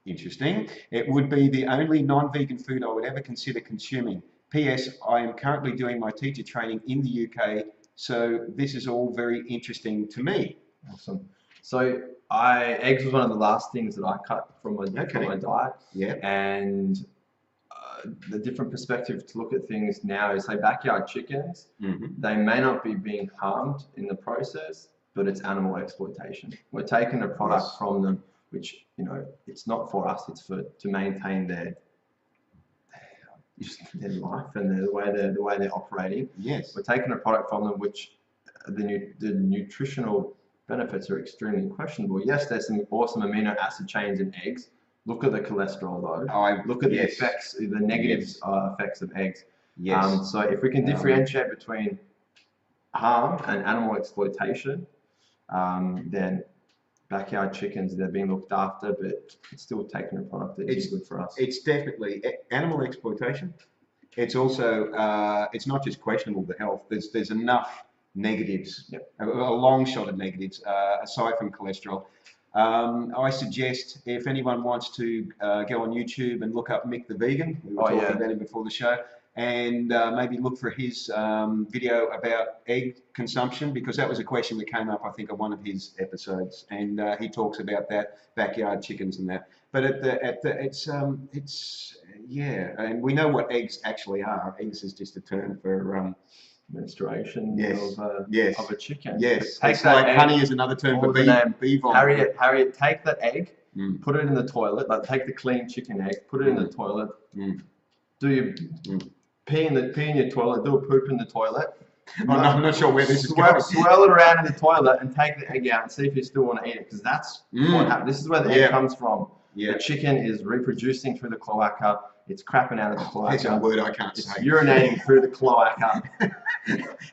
S1: Interesting. It would be the only non-vegan food I would ever consider consuming. P.S. I am currently doing my teacher training in the UK, so this is all very interesting to me.
S2: Awesome. So eggs was one of the last things that I cut from my diet.
S1: Yeah.
S2: And the different perspective to look at things now is, say, backyard chickens, they may not be being harmed in the process, but it's animal exploitation. We're taking a product from them, which, it's not for us, it's to maintain their life and the way they're operating.
S1: Yes.
S2: We're taking a product from them which the nutritional benefits are extremely questionable. Yes, there's some awesome amino acid chains in eggs. Look at the cholesterol though. Look at the effects, the negative effects of eggs.
S1: Yes.
S2: So if we can differentiate between harm and animal exploitation, then backyard chickens, they're being looked after, but it's still taking a product that is good for us.
S1: It's definitely animal exploitation. it's also it's not just questionable the health. There's enough negatives, a long shot of negatives aside from cholesterol. I suggest if anyone wants to go on YouTube and look up Mick the Vegan, we were talking about him before the show, and maybe look for his video about egg consumption, because that was a question that came up, I think, on one of his episodes, and he talks about that, backyard chickens and that. But it's and we know what eggs actually are. Eggs is just a term for
S2: menstruation of a chicken.
S1: Yes, it's like honey is another term for bee vomit.
S2: Harriet, take the egg, put it in the toilet. Like, take the clean chicken egg, put it in the toilet. Do your pee in your toilet. Do a poop in the toilet.
S1: I'm not sure where this is going.
S2: Swirl it around in the toilet and take the egg out and see if you still want to eat it, because that's what happens. This is where the egg comes from. The chicken is reproducing through the cloaca. It's crapping out of the cloaca.
S1: That's a word I can't say.
S2: It's urinating through the cloaca.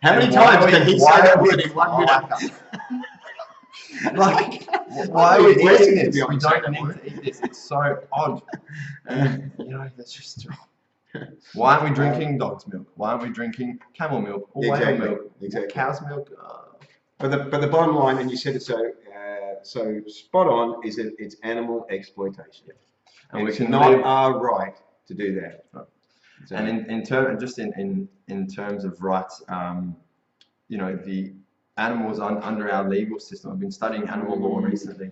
S1: How many times can he say that word in 1 minute?
S2: Like, why are we eating this? We don't need to eat this. It's so odd. That's just... Why aren't we drinking dog's milk? Why aren't we drinking camel milk or whale milk? Or cow's milk?
S1: But the bottom line, and you said it so spot on, is that it's animal exploitation, and it's not our right to do that.
S2: Right. So, and in terms of rights, the animals under our legal system. I've been studying animal law recently,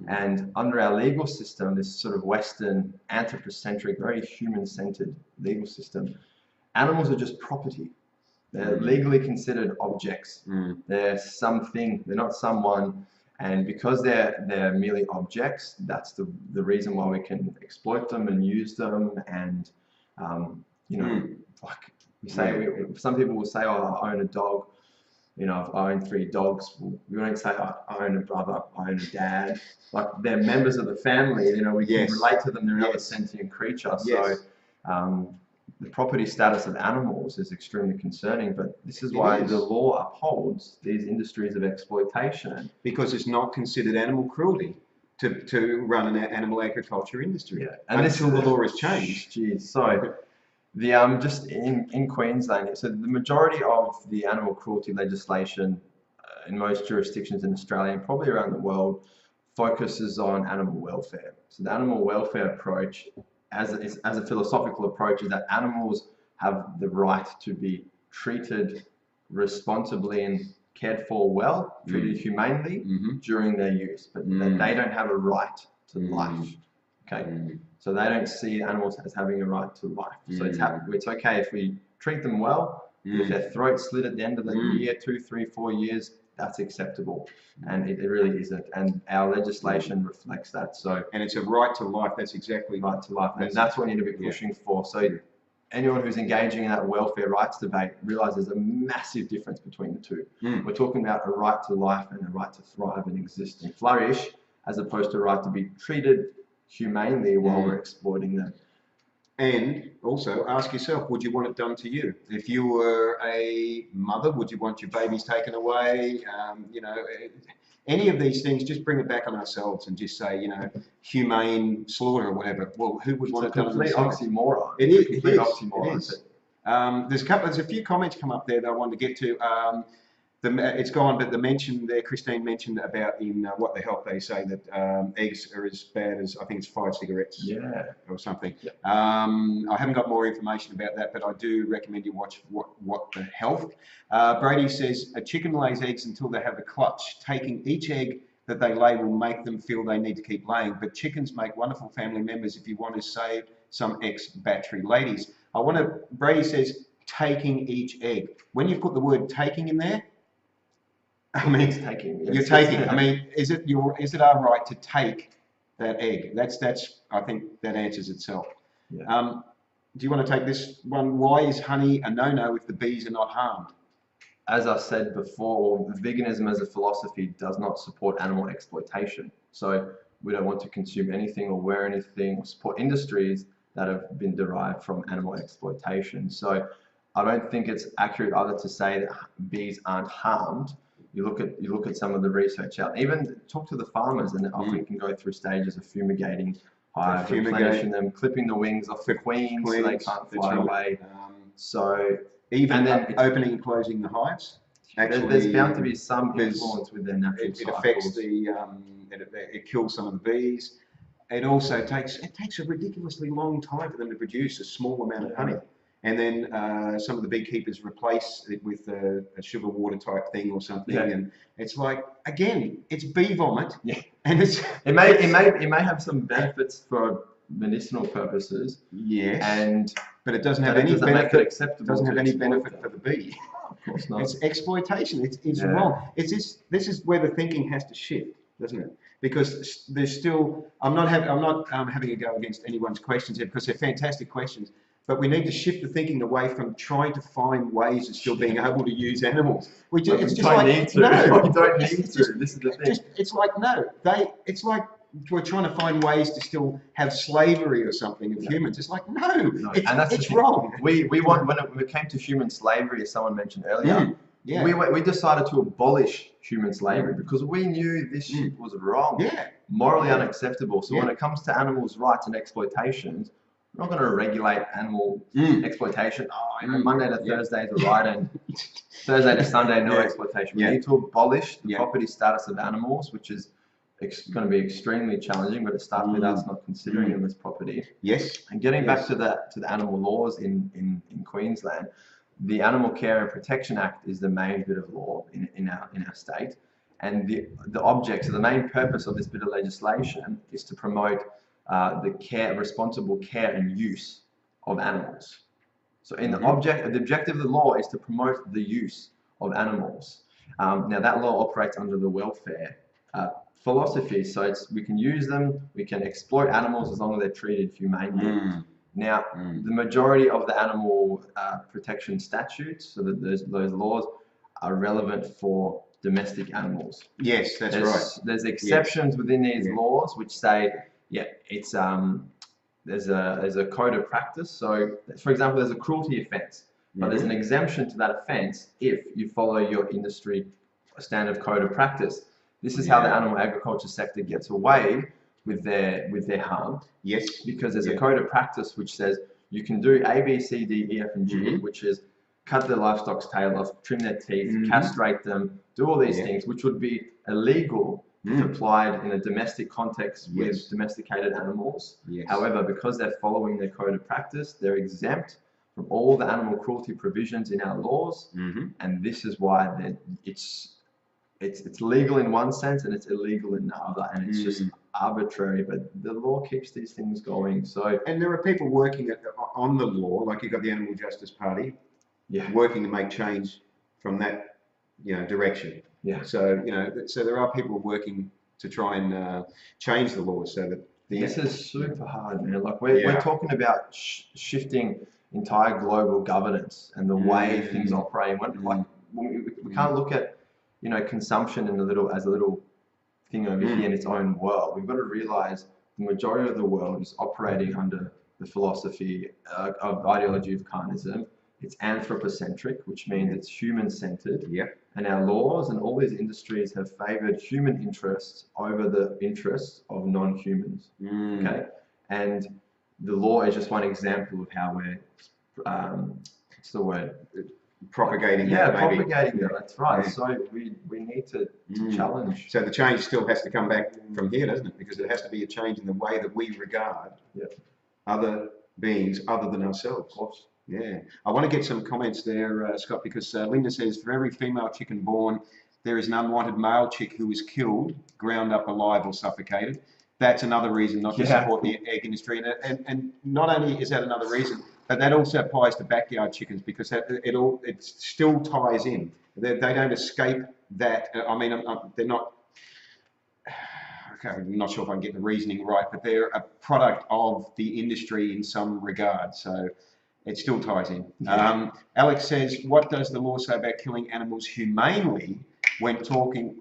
S2: and under our legal system, this sort of Western, anthropocentric, very human-centered legal system, animals are just property. They're legally considered objects. They're something. They're not someone. And because they're merely objects, that's the reason why we can exploit them and use them. And like we say, some people will say, "Oh, I own a dog. I've owned 3 dogs." We won't say, "I own a brother. I own a dad." Like, they're members of the family. We can relate to them. They're another sentient creature. So the property status of animals is extremely concerning, but this is why the law upholds these industries of exploitation.
S1: Because it's not considered animal cruelty to run an animal agriculture industry.
S2: And
S1: until the law is changed.
S2: Geez, so the just in Queensland, so the majority of the animal cruelty legislation in most jurisdictions in Australia and probably around the world focuses on animal welfare. So the animal welfare approach, as a philosophical approach, is that animals have the right to be treated responsibly and cared for well, treated humanely during their use, but that they don't have a right to life. Okay, so they don't see animals as having a right to life. So it's okay if we treat them well. If their throat slit at the end of the year, 2, 3, 4 years, that's acceptable, and it really isn't. And our legislation reflects that. So, and
S1: it's a right to life. That's exactly
S2: right to life, and that's what we need to be pushing for. So, anyone who's engaging in that welfare rights debate realizes there's a massive difference between the two. We're talking about a right to life and a right to thrive and exist and flourish, as opposed to a right to be treated humanely while we're exploiting them.
S1: And also ask yourself, would you want it done to you? If you were a mother, would you want your babies taken away? Any of these things, just bring it back on ourselves and just say, humane slaughter or whatever. Well, who would want it done to themselves?
S2: Oxymoron.
S1: It is. There's a few comments come up there that I wanted to get to. It's gone, but the mention there, Christine mentioned about in What the Health, they say that eggs are as bad as, I think it's 5 cigarettes or something. I haven't got more information about that, but I do recommend you watch What the Health. Brady says, a chicken lays eggs until they have a clutch. Taking each egg that they lay will make them feel they need to keep laying, but chickens make wonderful family members if you want to save some ex-battery. Ladies, Brady says, taking each egg. When you put the word taking in there, you're taking. I mean, is it our right to take that egg? That's. I think that answers itself. Do you want to take this one? Why is honey a no-no if the bees are not harmed?
S2: As I said before, veganism as a philosophy does not support animal exploitation. So we don't want to consume anything or wear anything or support industries that have been derived from animal exploitation. So I don't think it's accurate either to say that bees aren't harmed. You look at some of the research out. Even talk to the farmers, and often can go through stages of fumigating hives, replenishing them, clipping the wings off the queens so they can't fly away. So
S1: Even
S2: and then
S1: opening and closing the hives. Actually,
S2: there's bound to be some influence with their natural
S1: it
S2: cycles.
S1: affects it kills some of the bees. It also takes a ridiculously long time for them to produce a small amount of honey. And then some of the beekeepers replace it with a sugar water type thing or something, and it's like, again, it's bee vomit.
S2: Yeah,
S1: and
S2: it may have some benefits for medicinal purposes.
S1: Yes, but it doesn't have
S2: But it
S1: any
S2: doesn't make it
S1: benefit.
S2: acceptable
S1: Doesn't
S2: to
S1: have any
S2: exploit
S1: benefit
S2: them.
S1: for the bee.
S2: Of course not.
S1: It's exploitation. It's wrong. This is where the thinking has to shift, doesn't it? Because there's still. I'm not having a go against anyone's questions here because they're fantastic questions. But we need to shift the thinking away from trying to find ways of still being able to use animals. We don't need to.
S2: This is the thing.
S1: It's like no. It's like we're trying to find ways to still have slavery or something of humans. It's like no. It's wrong.
S2: We want when it came to human slavery, as someone mentioned earlier.
S1: Yeah.
S2: We decided to abolish human slavery because we knew this shit was wrong. Morally unacceptable. So when it comes to animals' rights and exploitations, we're not going to regulate animal exploitation. Monday to Thursday is right, and Thursday to Sunday no exploitation. We need to abolish the property status of animals, which is going to be extremely challenging, but it starts with us not considering them as property.
S1: Yes.
S2: And getting back to the animal laws in Queensland, the Animal Care and Protection Act is the main bit of law in our state, and the object, so the main purpose of this bit of legislation is to promote the responsible care and use of animals. So the objective of the law is to promote the use of animals. Now that law operates under the welfare philosophy, so we can use them, we can exploit animals as long as they're treated humanely. Now, the majority of the animal protection statutes, so that those laws are relevant for domestic animals.
S1: Yes, that's right.
S2: There's exceptions within these laws which say, it's there's a code of practice. So, for example, there's a cruelty offence, but there's an exemption to that offence if you follow your industry standard code of practice. This is how the animal agriculture sector gets away with their harm.
S1: Yes.
S2: Because there's a code of practice which says you can do A, B, C, D, E, F, and G, which is cut their livestock's tail off, trim their teeth, castrate them, do all these things, which would be illegal if applied in a domestic context with domesticated animals. However, because they're following their code of practice, they're exempt from all the animal cruelty provisions in our laws, and this is why it's legal in one sense and it's illegal in the other, and it's just arbitrary, but the law keeps these things going. So,
S1: and there are people working on the law, like you've got the Animal Justice Party, working to make change from that, direction. So so there are people working to try and change the law so that
S2: this is super hard, man. Like we're talking about shifting entire global governance and the way things operate. We can't look at consumption as a little thing over here in its own world. We've got to realize the majority of the world is operating under the philosophy of ideology of carnism. It's anthropocentric, which means it's human-centered. And our laws and all these industries have favored human interests over the interests of non-humans. Okay, and the law is just one example of how we're what's the word?
S1: Propagating that, maybe.
S2: Propagating that, that's right. So we need to challenge.
S1: So the change still has to come back from here, doesn't it? Because there has to be a change in the way that we regard other beings other than ourselves.
S2: Of course.
S1: Yeah. I want to get some comments there, Scott, because Linda says, for every female chicken born, there is an unwanted male chick who is killed, ground up alive or suffocated. That's another reason not to support the egg industry. And not only is that another reason, but that also applies to backyard chickens, because it still ties in. They don't escape that. I mean, they're not. Okay, I'm not sure if I can get the reasoning right, but they're a product of the industry in some regard. So it still ties in. Alex says, what does the law say about killing animals humanely when talking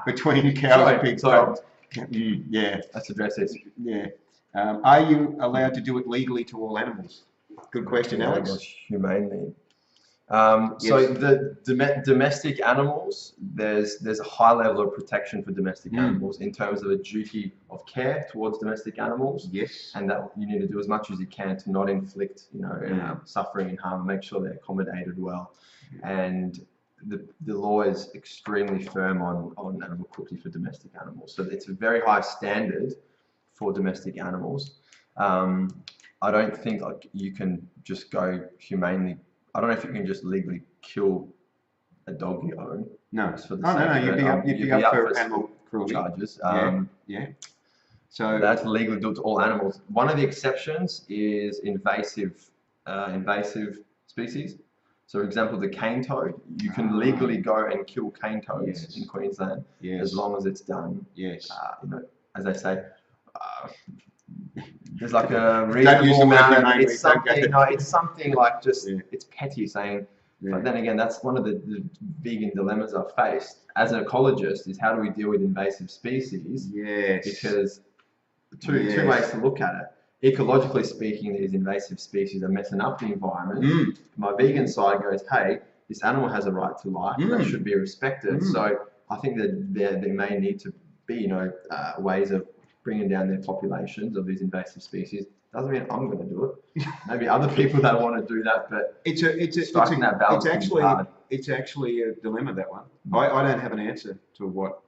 S1: between cows and pigs?
S2: Let's address this.
S1: Are you allowed to do it legally to all animals? Good question, Alex.
S2: Humanely. So the domestic animals, there's a high level of protection for domestic animals in terms of a duty of of care towards domestic animals.
S1: Yes.
S2: And that you need to do as much as you can to not inflict, suffering and harm, make sure they're accommodated well. And the law is extremely firm on animal cruelty for domestic animals. So it's a very high standard for domestic animals. I don't think like you can just go humanely. I don't know if you can just legally kill a dog you own.
S1: No.
S2: Just for the
S1: No. You'd be up for animal cruelty
S2: charges.
S1: Yeah. So
S2: that's legally due to all animals. One of the exceptions is invasive species. So, for example, the cane toad. You can legally go and kill cane toads in Queensland as long as it's done.
S1: Yes.
S2: As they say, there's like a reasonable amount of. It's something. It's something like just. It's petty saying. But then again, that's one of the vegan dilemmas I've faced as an ecologist: is how do we deal with invasive species?
S1: Yes.
S2: Because two ways to look at it. Ecologically speaking, these invasive species are messing up the environment. My vegan side goes, hey, this animal has a right to life. They should be respected. So I think that there may need to be, ways of bringing down their populations of these invasive species. Doesn't mean I'm going to do it. Maybe other people that want to do that, but striking that balance is hard.
S1: It's actually a dilemma, that one. I don't have an answer to what.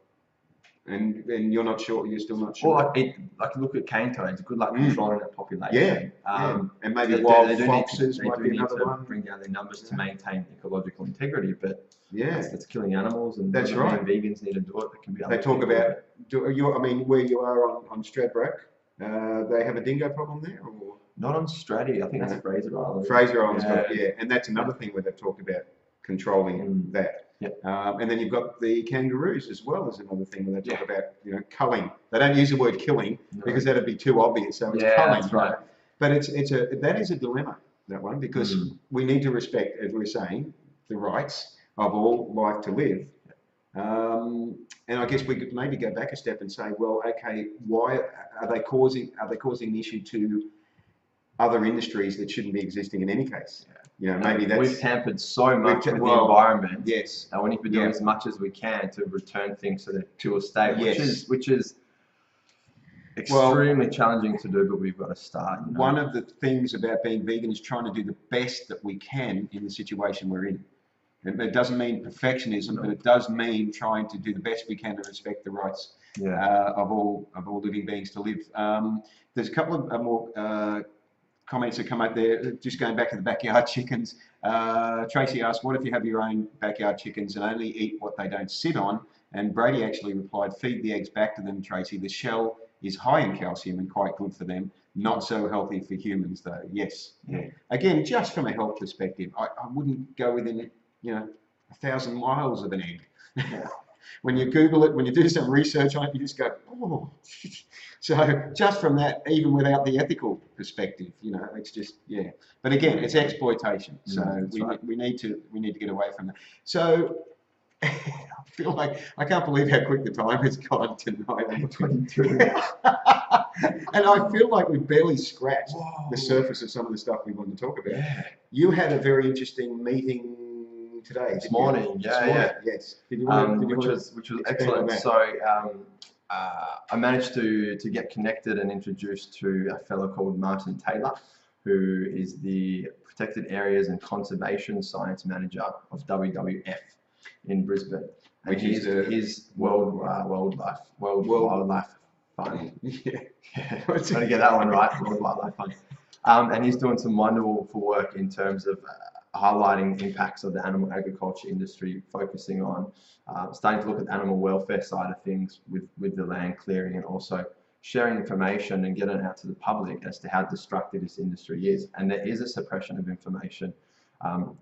S1: And you're not sure. You're still not sure.
S2: Well, like look at cane toads. Good luck controlling that population.
S1: And maybe wild foxes
S2: might
S1: be another one.
S2: Bring down their numbers to maintain ecological integrity. But that's killing animals, and
S1: that's right.
S2: Vegans need to do it. It can be.
S1: They talk about. Where you are on Stradbroke, they have a dingo problem there, or
S2: not on Straddy. I think that's Fraser Island.
S1: Fraser Island's got and that's another thing where they've talked about controlling that. And then you've got the kangaroos as well as another thing where they talk about culling. They don't use the word killing because that'd be too obvious. So it's culling.
S2: That's right.
S1: But that is a dilemma, that one, because we need to respect, as we're saying, the rights of all life to live. And I guess we could maybe go back a step and say, well, okay, why are they causing an issue to other industries that shouldn't be existing in any case? Maybe
S2: we've tampered so much with the environment.
S1: Yes.
S2: And we need to be doing as much as we can to return things to a state, which is extremely challenging to do, but we've got to start.
S1: One of the things about being vegan is trying to do the best that we can in the situation we're in. And it doesn't mean perfectionism, but it does mean trying to do the best we can to respect the rights of all living beings to live. There's a couple of more comments that come up there, just going back to the backyard chickens. Tracy asked, what if you have your own backyard chickens and only eat what they don't sit on? And Brady actually replied, feed the eggs back to them, Tracy. The shell is high in calcium and quite good for them. Not so healthy for humans, though. Yes. Again, just from a health perspective, I wouldn't go within 1,000 miles of an egg. When you Google it, when you do some research on it, you just go, oh. So just from that, even without the ethical perspective, it's just But again, it's exploitation. So we need to get away from that. So I feel like I can't believe how quick the time has gone tonight. 22. And I feel like we've barely scratched the surface of some of the stuff we wanted to talk about. You had a very interesting meeting today.
S2: This morning.
S1: Yes. Which
S2: was excellent. So I managed to get connected and introduced to a fellow called Martin Taylor, who is the Protected Areas and Conservation Science Manager of WWF in Brisbane. And he's his World Wildlife Fund. Trying to get that one right, World Wildlife Fund. And he's doing some wonderful work in terms of highlighting the impacts of the animal agriculture industry, focusing on starting to look at the animal welfare side of things with the land clearing, and also sharing information and getting it out to the public as to how destructive this industry is. And there is a suppression of information.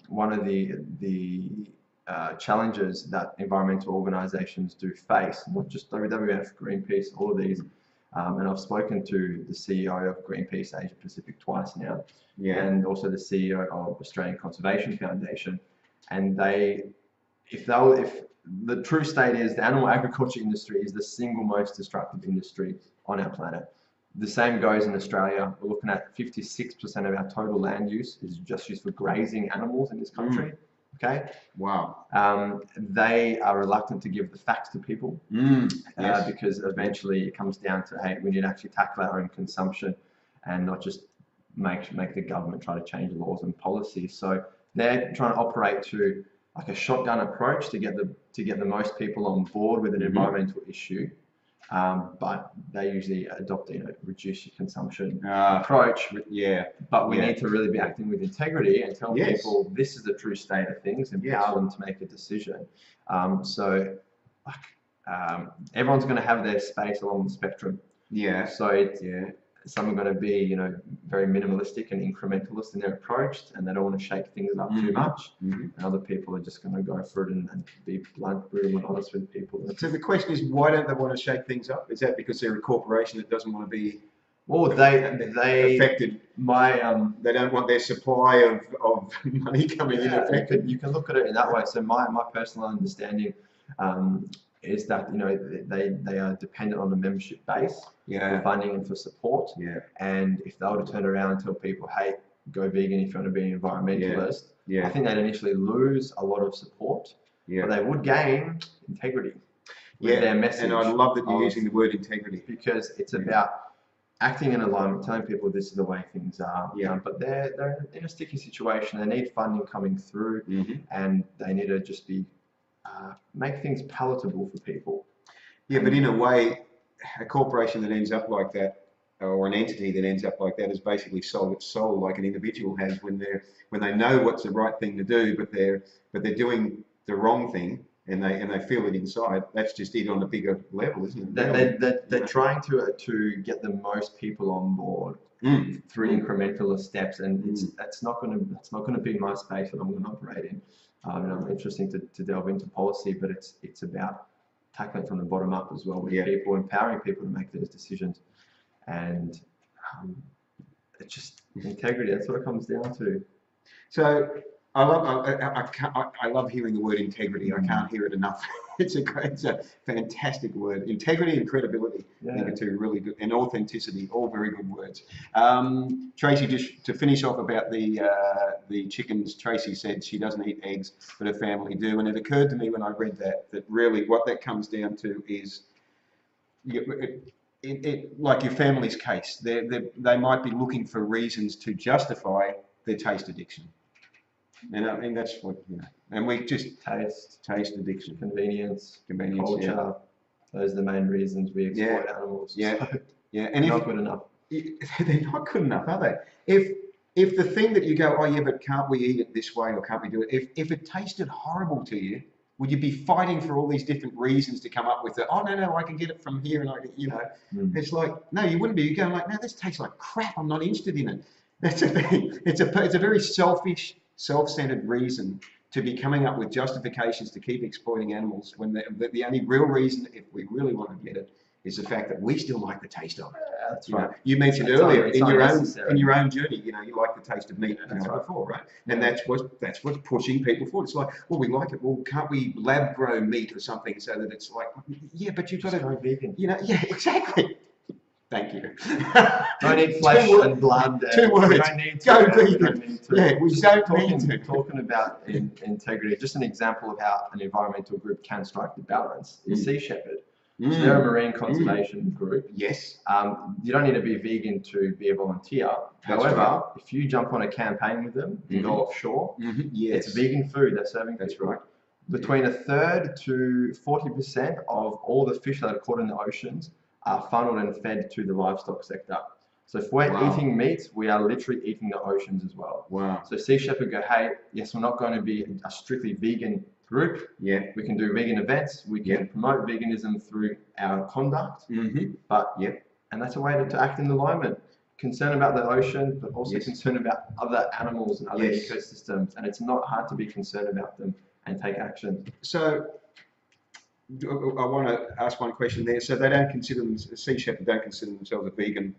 S2: One of the challenges that environmental organisations do face, not just WWF, Greenpeace, all of these, and I've spoken to the CEO of Greenpeace Asia Pacific twice now, and also the CEO of Australian Conservation Foundation, and if the true state is the animal agriculture industry is the single most destructive industry on our planet. The same goes in Australia. We're looking at 56% of our total land use is just used for grazing animals in this country. Okay.
S1: Wow.
S2: They are reluctant to give the facts to people
S1: Yes.
S2: because eventually it comes down to, hey, we need to actually tackle our own consumption and not just make the government try to change laws and policies. So they're trying to operate to like a shotgun approach to get the most people on board with an environmental issue. But they usually adopt reduce your consumption approach. But we need to really be acting with integrity and tell people this is the true state of things, empower them to make a decision. Everyone's going to have their space along the spectrum. So some are going to be very minimalistic and incrementalist in their approach, and they don't want to shake things up too much. And other people are just going to go for it and be blunt, brutal, and honest with people.
S1: So the question is, why don't they want to shake things up? Is that because they're a corporation that doesn't want to be affected? They don't want their supply of money coming in affected.
S2: You can look at it in that way. So my personal understanding is that they are dependent on the membership base for funding and for support. And if they were to turn around and tell people, hey, go vegan if you want to be an environmentalist, I think they'd initially lose a lot of support, but they would gain integrity with their message.
S1: And I love that you're using the word integrity,
S2: because it's about acting in alignment, telling people this is the way things are. But they're in a sticky situation. They need funding coming through, and they need to just be make things palatable for people.
S1: But in a way, a corporation that ends up like that, or an entity that ends up like that, has basically sold its soul like an individual has when they know what's the right thing to do, but they're doing the wrong thing, and they feel it inside. That's just it on a bigger level, isn't it?
S2: They're trying to get the most people on board through incremental steps, and that's not going to be my space that I'm going to operate in. I'm interested to delve into policy, but it's about tackling from the bottom up as well with people, empowering people to make those decisions, and it's just integrity. That's what it comes down to.
S1: So I love hearing the word integrity. I can't hear it enough. It's a fantastic word. Integrity and credibility, I think, are two really good, and authenticity, all very good words. Tracy, just to finish off about the chickens, Tracy said she doesn't eat eggs, but her family do. And it occurred to me when I read that really what that comes down to is, like your family's case, they might be looking for reasons to justify their taste addiction. And I mean, that's what, and we just taste addiction,
S2: convenience, culture. Those are the main reasons we exploit animals.
S1: And
S2: not good enough.
S1: They're not good enough, are they? If the thing that you go, oh but can't we eat it this way, or can't we do it? If it tasted horrible to you, would you be fighting for all these different reasons to come up with it? Oh no, I can get it from here, and I can, It's like, no, you wouldn't be. You're going like, no, this tastes like crap. I'm not interested in it. That's the thing. It's a very selfish, self-centered reason to be coming up with justifications to keep exploiting animals, when the only real reason, if we really want to get it, is the fact that we still like the taste of it.
S2: That's right.
S1: You mentioned earlier in your own journey, you like the taste of meat before, right? And that's what's pushing people forward. It's like, well, we like it. Well, can't we lab grow meat or something so that it's like, but you've got to
S2: go vegan.
S1: Exactly. Thank you.
S2: Don't need flesh and blood.
S1: Two words. We don't need to. Go vegan. We don't need to.
S2: Talking about integrity, just an example of how an environmental group can strike the balance is Sea Shepherd. So they're a marine conservation group.
S1: Yes.
S2: You don't need to be vegan to be a volunteer. However, if you jump on a campaign with them and go offshore, it's vegan food they're serving.
S1: That's right.
S2: Between 1/3 to 40% of all the fish that are caught in the oceans are funneled and fed to the livestock sector. So if we're eating meat, we are literally eating the oceans as well.
S1: Wow.
S2: So Sea Shepherd go, hey, yes, we're not going to be a strictly vegan group. We can do vegan events. We can promote veganism through our conduct. But and that's a way to act in alignment. Concern about the ocean, but also concern about other animals and other ecosystems. And it's not hard to be concerned about them and take action.
S1: So I want to ask one question there. So they don't consider Sea Shepherd don't consider themselves a vegan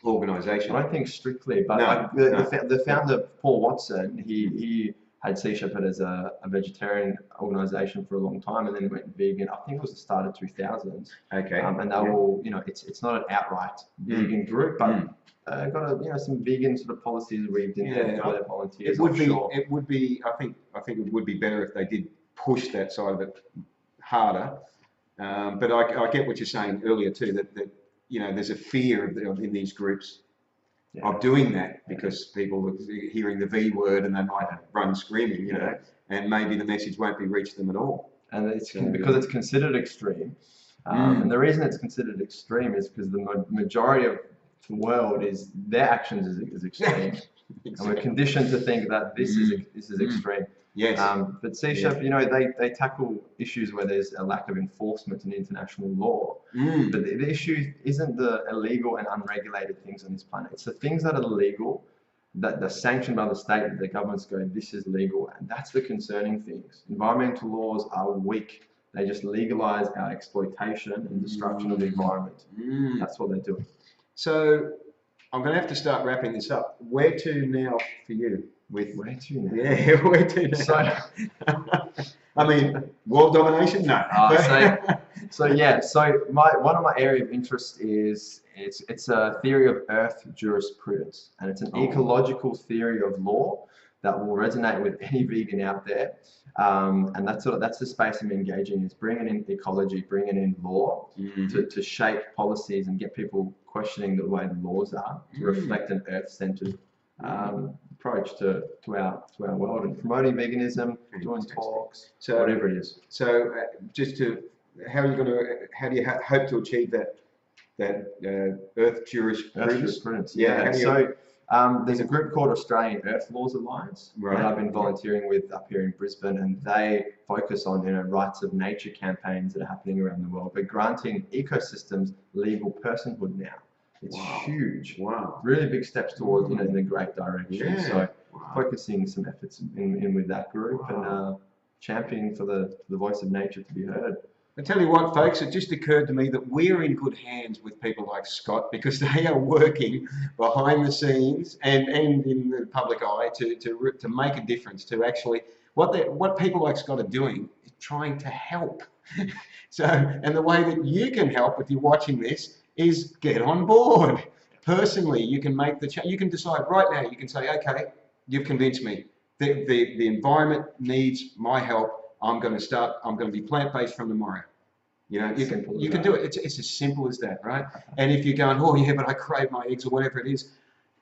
S1: organisation?
S2: I don't think strictly, but the founder, Paul Watson, he had Sea Shepherd as a vegetarian organisation for a long time, and then went vegan. I think it was the start of 2000s.
S1: Okay.
S2: And they will, it's not an outright vegan group, but got some vegan sort of policies weaved in there for their volunteers.
S1: It would be. I think it would be better if they did push that side of it harder. But I get what you're saying earlier too. That there's a fear in these groups of doing that because people are hearing the V word and they might run screaming, and maybe the message won't be reached them at all.
S2: And it's because it's considered extreme. And the reason it's considered extreme is because the majority of the world their actions is extreme. Exactly. And we're conditioned to think that this is extreme.
S1: Yes.
S2: But Sea Shepherd, they tackle issues where there's a lack of enforcement in international law. But the issue isn't the illegal and unregulated things on this planet. It's the things that are legal, that are sanctioned by the state, that the governments go, this is legal. And that's the concerning things. Environmental laws are weak. They just legalize our exploitation and destruction of the environment. That's what they're doing.
S1: So I'm going to have to start wrapping this up. Where to now for you?
S2: Where to now?
S1: Yeah, where to now?
S2: So,
S1: I mean, world domination? No.
S2: So one of my area of interest is it's a theory of Earth jurisprudence, and it's an ecological theory of law that will resonate with any vegan out there. And that's the space I'm engaging in, is bringing in ecology, bringing in law to shape policies and get people questioning the way the laws are to reflect an Earth-centered approach to our world, and promoting veganism, doing talks, whatever it is.
S1: So how do you hope to achieve that Earth jurisprudence?
S2: There's a group called Australian Earth Laws Alliance that I've been volunteering with up here in Brisbane, and they focus on rights of nature campaigns that are happening around the world. We're granting ecosystems legal personhood now. It's huge. Wow. Really big steps towards in a great direction. Yeah. So focusing some efforts in with that group and championing for the voice of nature to be heard.
S1: I tell you what, folks, it just occurred to me that we're in good hands with people like Scott, because they are working behind the scenes and in the public eye to make a difference, to actually, what people like Scott are doing is trying to help. And the way that you can help if you're watching this is get on board. Personally, you can make the change. You can decide right now, you can say, okay, you've convinced me. The environment needs my help. I'm going to be plant-based from tomorrow. You can do it. It's as simple as that, right? And if you're going, oh yeah, but I crave my eggs or whatever it is,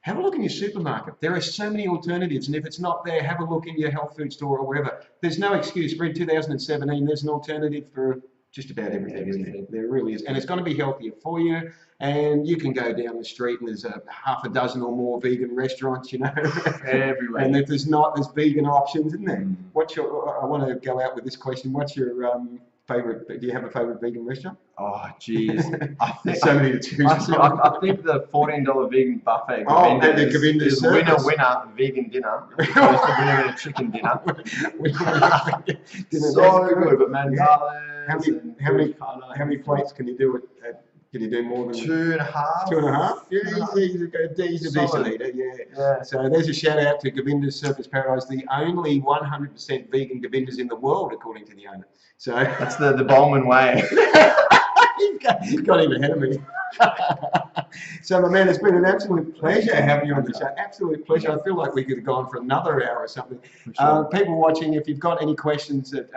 S1: have a look in your supermarket. There are so many alternatives, and if it's not there, have a look in your health food store or wherever. There's no excuse. We're in 2017. There's an alternative for just about everything, isn't there? There really is. And it's going to be healthier for you. And you can go down the street and there's half a dozen or more vegan restaurants,
S2: everywhere.
S1: And if there's not, there's vegan options, isn't there? I want to go out with this question. What's your favorite? Do you have a favorite vegan restaurant?
S2: Oh, geez.
S1: So many to choose.
S2: I think the $14 vegan buffet is winner vegan dinner, opposed to winner chicken dinner. So good, but man,
S1: how many plates can you do Can you do more than
S2: 2.5?
S1: 2.5? Yeah, he's a decent eater, yeah. So there's a shout out to Govinda's Surfers Paradise, the only 100% vegan Govinda's in the world, according to the owner. So
S2: that's the Bowman way.
S1: He's got him ahead of me. So, my man, it's been an absolute pleasure having you on the show. Absolute pleasure. I feel like we could have gone for another hour or something. Sure. People watching, if you've got any questions that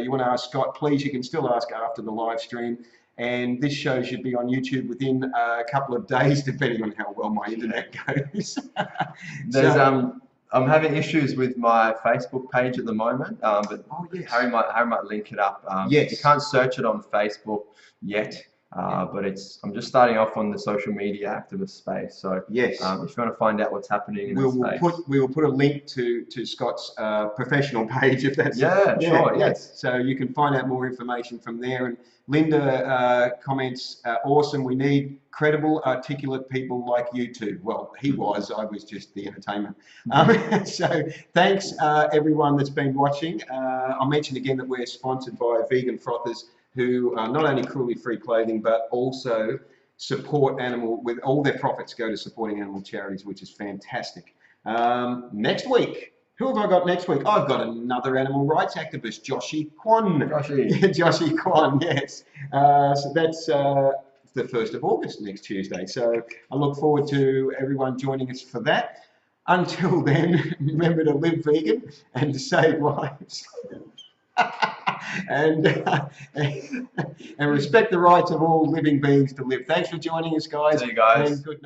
S1: you want to ask Scott, please, you can still ask after the live stream. And this show should be on YouTube within a couple of days, depending on how well my internet goes.
S2: I'm having issues with my Facebook page at the moment, but Harry might link it up.
S1: Yes.
S2: You can't search it on Facebook yet, but I'm just starting off on the social media activist space. So
S1: yes,
S2: if you want to find out what's happening in
S1: we will put a link to Scott's professional page, if that's
S2: sure. Yes.
S1: So you can find out more information from there. And Linda comments, awesome. We need credible, articulate people like you two. Well, he was. I was just the entertainment. So thanks, everyone that's been watching. I'll mention again that we're sponsored by Vegan Frothers, who not only cruelty-free clothing, but also support with all their profits go to supporting animal charities, which is fantastic. Next week, Who have I got next week? I've got another animal rights activist, Joshie Kwan.
S2: Joshie.
S1: Joshie Kwan, yes. So that's the 1st of August, next Tuesday. So I look forward to everyone joining us for that. Until then, remember to live vegan and to save lives. and respect the rights of all living beings to live. Thanks for joining us, guys.
S2: See you guys.
S1: And good